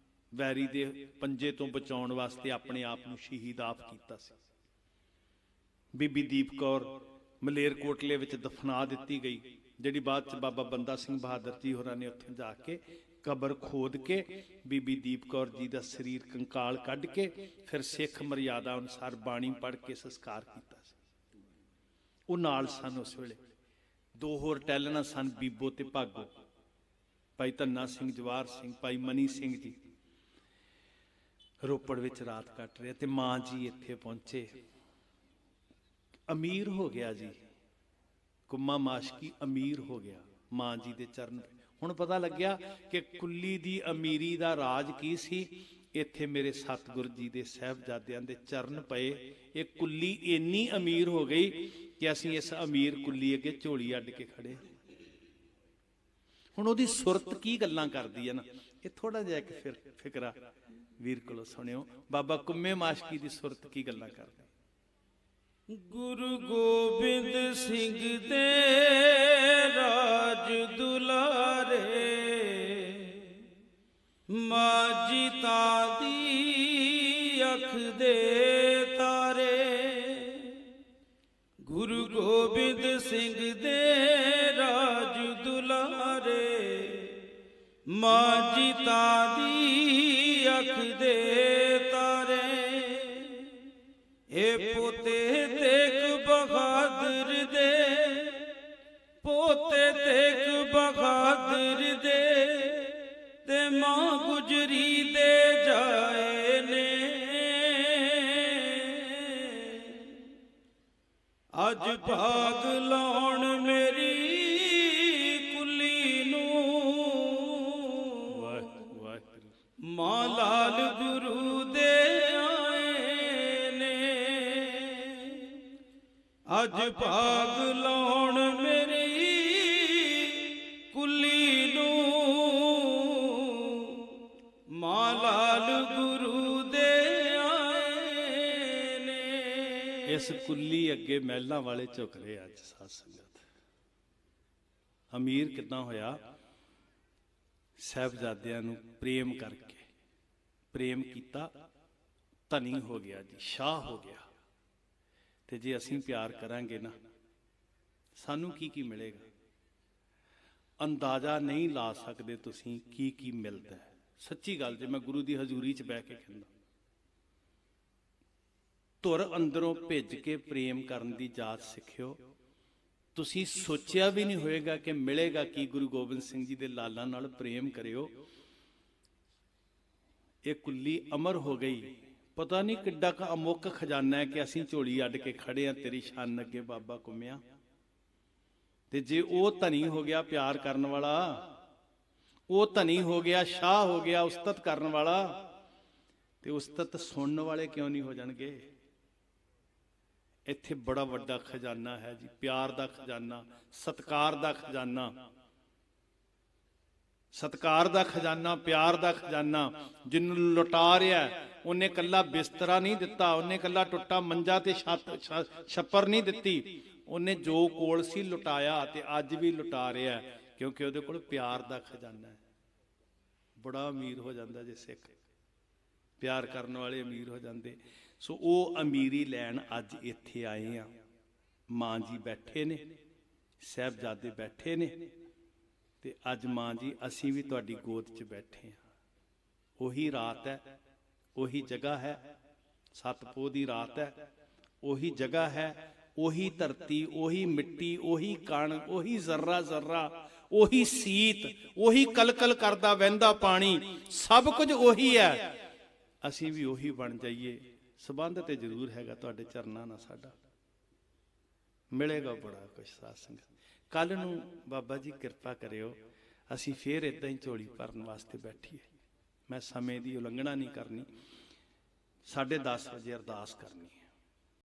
ਵੈਰੀ ਦੇ ਪੰਜੇ ਤੋਂ ਬਚਾਉਣ ਵਾਸਤੇ ਆਪਣੇ ਆਪ ਨੂੰ ਸ਼ਹੀਦ ਆਪ ਕੀਤਾ ਸੀ। ਬੀਬੀ ਦੀਪ ਕੌਰ ਮਲੇਰਕੋਟਲੇ ਵਿੱਚ ਦਫਨਾ ਦਿੱਤੀ ਗਈ, ਜਿਹੜੀ ਬਾਅਦ ਚ ਬਾਬਾ ਬੰਦਾ ਸਿੰਘ ਬਹਾਦਰ ਜੀ ਹੋਰਾਂ ਨੇ ਉੱਥੇ ਜਾ ਕੇ ਕਬਰ ਖੋਦ ਕੇ ਬੀਬੀ ਦੀਪ ਕੌਰ ਜੀ ਦਾ ਸਰੀਰ ਕੰਕਾਲ ਕੱਢ ਕੇ ਫਿਰ ਸਿੱਖ ਮਰਿਆਦਾ ਅਨੁਸਾਰ ਬਾਣੀ ਪੜ੍ਹ ਕੇ ਸੰਸਕਾਰ ਕੀਤਾ ਸੀ। ਉਹ ਨਾਲ ਸਨ ਉਸ ਵੇਲੇ। ਦੋ ਹੋਰ ਟਹਿਲਣਾ ਸਨ, ਬੀਬੋ ਤੇ ਭਾਗੋ, ਭਾਈ ਧੰਨਾ ਸਿੰਘ, ਜਵਾਹਰ ਸਿੰਘ, ਭਾਈ ਮਨੀ ਸਿੰਘ ਜੀ ਰੋਪੜ ਵਿੱਚ ਰਾਤ ਕੱਟ ਰਹੇ, ਤੇ ਮਾਂ ਜੀ ਇੱਥੇ ਪਹੁੰਚੇ। ਅਮੀਰ ਹੋ ਗਿਆ ਜੀ, ਕੁੰਮਾ ਮਾਸ਼ਕੀ ਅਮੀਰ ਹੋ ਗਿਆ ਮਾਂ ਜੀ ਦੇ ਚਰਨ। ਹੁਣ ਪਤਾ ਲੱਗਿਆ ਕਿ ਕੁੱਲੀ ਦੀ ਅਮੀਰੀ ਦਾ ਰਾਜ ਕੀ ਸੀ। ਇੱਥੇ ਮੇਰੇ ਸਤਿਗੁਰ ਜੀ ਦੇ ਸਾਹਿਬਜ਼ਾਦਿਆਂ ਦੇ ਚਰਨ ਪਏ। ਇਹ ਕੁੱਲੀ ਇੰਨੀ ਅਮੀਰ ਹੋ ਗਈ ਕਿ ਅਸੀਂ ਇਸ ਅਮੀਰ ਕੁੱਲੀ ਅੱਗੇ ਝੋਲੀ ਅੱਡ ਕੇ ਖੜੇ। ਹੁਣ ਉਹਦੀ ਸੁਰਤ ਕੀ ਗੱਲਾਂ ਕਰਦੀ ਹੈ ਨਾ, ਇਹ ਥੋੜਾ ਜਿਹਾ ਇੱਕ ਫਿਕਰਾ ਵੀਰ ਕੋਲੋਂ ਸੁਣਿਓ। ਬਾਬਾ ਕੁੰਮੇ ਮਾਸ਼ਕੀ ਦੀ ਸੁਰਤ ਕੀ ਗੱਲਾਂ ਕਰਦੀ। ਗੁਰੂ ਗੋਬਿੰਦ ਸਿੰਘ ਦੇ ਰਾਜ ਦੁਲਾਰੇ, ਮਾਝੀ ਤਾਂ ਦੀ ਅੱਖ ਦੇ ਤਾਰੇ। ਗੁਰੂ ਗੋਬਿੰਦ ਸਿੰਘ ਦੇ ਰਾਜ ਦੁਲਾਰੇ, ਮਾਝੀ ਤਾਂ ਦੀ ਅੱਖ ਦੇ ਤਾਰੇ। ਇਹ ਪੋਤੇ ਤੇਗ ਬਹਾਦਰ ਦੇ, ਪੋਤੇ ਤੇਗ ਬਹਾਦਰ ਦੇ, ਤੇ ਮਾਂ ਗੁਜਰੀ ਦੇ ਜਾਏ ਨੇ। ਅੱਜ ਭਾਗ ਲਾਉਣ ਮੇਰੀ ਕੁੱਲੀ ਨੂੰ, ਮਾਂ ਲਾਲ ਗੁਰੂ ਦੇ ਅੱਜ ਭਾਗ ਲਾਉਣ ਮੇਰੀ ਕੁੱਲੀ ਨੂੰ, ਮਾਂ ਲਾਲ ਗੁਰੂ ਦੇ ਆਏ ਨੇ। ਇਸ ਕੁੱਲੀ ਅੱਗੇ ਮਹਿਲਾਂ ਵਾਲੇ ਝੁਕ ਰਹੇ ਅੱਜ ਸਾਧ ਸੰਗਤ। ਅਮੀਰ ਕਿੱਦਾਂ ਹੋਇਆ? ਸਾਹਿਬਜ਼ਾਦਿਆਂ ਨੂੰ ਪ੍ਰੇਮ ਕਰਕੇ, ਪ੍ਰੇਮ ਕੀਤਾ, ਧਨੀ ਹੋ ਗਿਆ ਜੀ, ਸ਼ਾਹ ਹੋ ਗਿਆ। ਤੇ ਜੇ ਅਸੀਂ ਪਿਆਰ ਕਰਾਂਗੇ ਨਾ, ਸਾਨੂੰ ਕੀ ਕੀ ਮਿਲੇਗਾ ਅੰਦਾਜ਼ਾ ਨਹੀਂ ਲਾ ਸਕਦੇ ਤੁਸੀਂ ਕੀ ਕੀ ਮਿਲਦਾ ਹੈ। ਸੱਚੀ ਗੱਲ ਜੇ ਮੈਂ ਗੁਰੂ ਦੀ ਹਜ਼ੂਰੀ 'ਚ ਬਹਿ ਕੇ ਕਹਿੰਦਾ, ਧੁਰ ਅੰਦਰੋਂ ਭਿੱਜ ਕੇ ਪ੍ਰੇਮ ਕਰਨ ਦੀ ਜਾਚ ਸਿੱਖਿਓ। ਤੁਸੀਂ ਸੋਚਿਆ ਵੀ ਨਹੀਂ ਹੋਏਗਾ ਕਿ ਮਿਲੇਗਾ ਕੀ। ਗੁਰੂ ਗੋਬਿੰਦ ਸਿੰਘ ਜੀ ਦੇ ਲਾਲਾਂ ਨਾਲ ਪ੍ਰੇਮ ਕਰਿਓ, ਇਹ ਕੁੱਲੀ ਅਮਰ ਹੋ ਗਈ। ਪਤਾ ਨਹੀਂ ਕਿੱਡਾ ਕ ਅਮੁੱਕ ਖਜ਼ਾਨਾ ਹੈ ਕਿ ਅਸੀਂ ਝੋਲੀ ਅੱਡ ਕੇ ਖੜੇ ਆ ਤੇਰੀ ਸ਼ਾਨ ਅੱਗੇ ਬਾਬਾ ਘੁੰਮਿਆ। ਤੇ ਜੇ ਉਹ ਧਨੀ ਹੋ ਗਿਆ ਪਿਆਰ ਕਰਨ ਵਾਲਾ, ਉਹ ਧਨੀ ਹੋ ਗਿਆ, ਸ਼ਾਹ ਹੋ ਗਿਆ, ਉਸਤਤ ਕਰਨ ਵਾਲਾ, ਤੇ ਉਸਤਤ ਸੁਣਨ ਵਾਲੇ ਕਿਉਂ ਨਹੀਂ ਹੋ ਜਾਣਗੇ? ਇੱਥੇ ਬੜਾ ਵੱਡਾ ਖਜ਼ਾਨਾ ਹੈ ਜੀ, ਪਿਆਰ ਦਾ ਖਜ਼ਾਨਾ, ਸਤਿਕਾਰ ਦਾ ਖਜ਼ਾਨਾ, ਸਤਿਕਾਰ ਦਾ ਖਜ਼ਾਨਾ, ਪਿਆਰ ਦਾ ਖਜ਼ਾਨਾ। ਜਿਹਨੂੰ ਲੁਟਾ ਰਿਹਾ ਉਹਨੇ ਕੱਲਾ ਬਿਸਤਰਾ ਨਹੀਂ ਦਿੱਤਾ, ਉਹਨੇ ਕੱਲਾ ਟੁੱਟਾ ਮੰਜਾ ਤੇ ਛੱਪਰ ਨਹੀਂ ਦਿੱਤੀ, ਉਹਨੇ ਜੋ ਕੋਲ ਸੀ ਲੁਟਾਇਆ ਤੇ ਅੱਜ ਵੀ ਲੁਟਾ ਰਿਹਾ, ਕਿਉਂਕਿ ਉਹਦੇ ਕੋਲ ਪਿਆਰ ਦਾ ਖਜ਼ਾਨਾ ਹੈ। ਬੜਾ ਅਮੀਰ ਹੋ ਜਾਂਦਾ ਜੇ ਸਿੱਖ ਪਿਆਰ ਕਰਨ ਵਾਲੇ ਅਮੀਰ ਹੋ ਜਾਂਦੇ। ਸੋ ਉਹ ਅਮੀਰੀ ਲੈਣ ਅੱਜ ਇੱਥੇ ਆਏ ਆ। ਮਾਂ ਜੀ ਬੈਠੇ ਨੇ, ਸਾਹਿਬਜ਼ਾਦੇ ਬੈਠੇ ਨੇ, ਤੇ ਅੱਜ ਮਾਂ ਜੀ ਅਸੀਂ ਵੀ ਤੁਹਾਡੀ ਗੋਦ 'ਚ ਬੈਠੇ ਹਾਂ। ਉਹੀ ਰਾਤ ਹੈ, ਉਹੀ ਜਗ੍ਹਾ ਹੈ, 7 ਪੋਹ ਦੀ ਰਾਤ ਹੈ, ਉਹੀ ਜਗ੍ਹਾ ਹੈ, ਉਹੀ ਧਰਤੀ, ਉਹੀ ਮਿੱਟੀ, ਉਹੀ ਕਣ, ਉਹੀ ਜ਼ਰਰਾ ਜ਼ਰਰਾ, ਉਹੀ ਸੀਤ, ਉਹੀ ਕਲਕਲ ਕਰਦਾ ਵਹਿੰਦਾ ਪਾਣੀ, ਸਭ ਕੁਝ ਉਹੀ ਹੈ। ਅਸੀਂ ਵੀ ਉਹੀ ਬਣ ਜਾਈਏ। ਸੰਬੰਧ ਤੇ ਜ਼ਰੂਰ ਹੈਗਾ ਤੁਹਾਡੇ ਚਰਨਾਂ ਨਾਲ ਸਾਡਾ, ਮਿਲੇਗਾ ਬੜਾ ਕੁਛ ਸਾਧ ਸੰਗਤ। ਕੱਲ ਨੂੰ ਬਾਬਾ ਜੀ ਕਿਰਪਾ ਕਰਿਓ, ਅਸੀਂ ਫੇਰ ਇਦਾਂ ਹੀ ਝੋਲੀ ਭਰਨ ਵਾਸਤੇ ਬੈਠੀਏ। ਮੈਂ ਸਮੇਂ ਦੀ ਉਲੰਘਣਾ ਨਹੀਂ ਕਰਨੀ। 10:30 ਵਜੇ ਅਰਦਾਸ ਕਰਨੀ ਹੈ।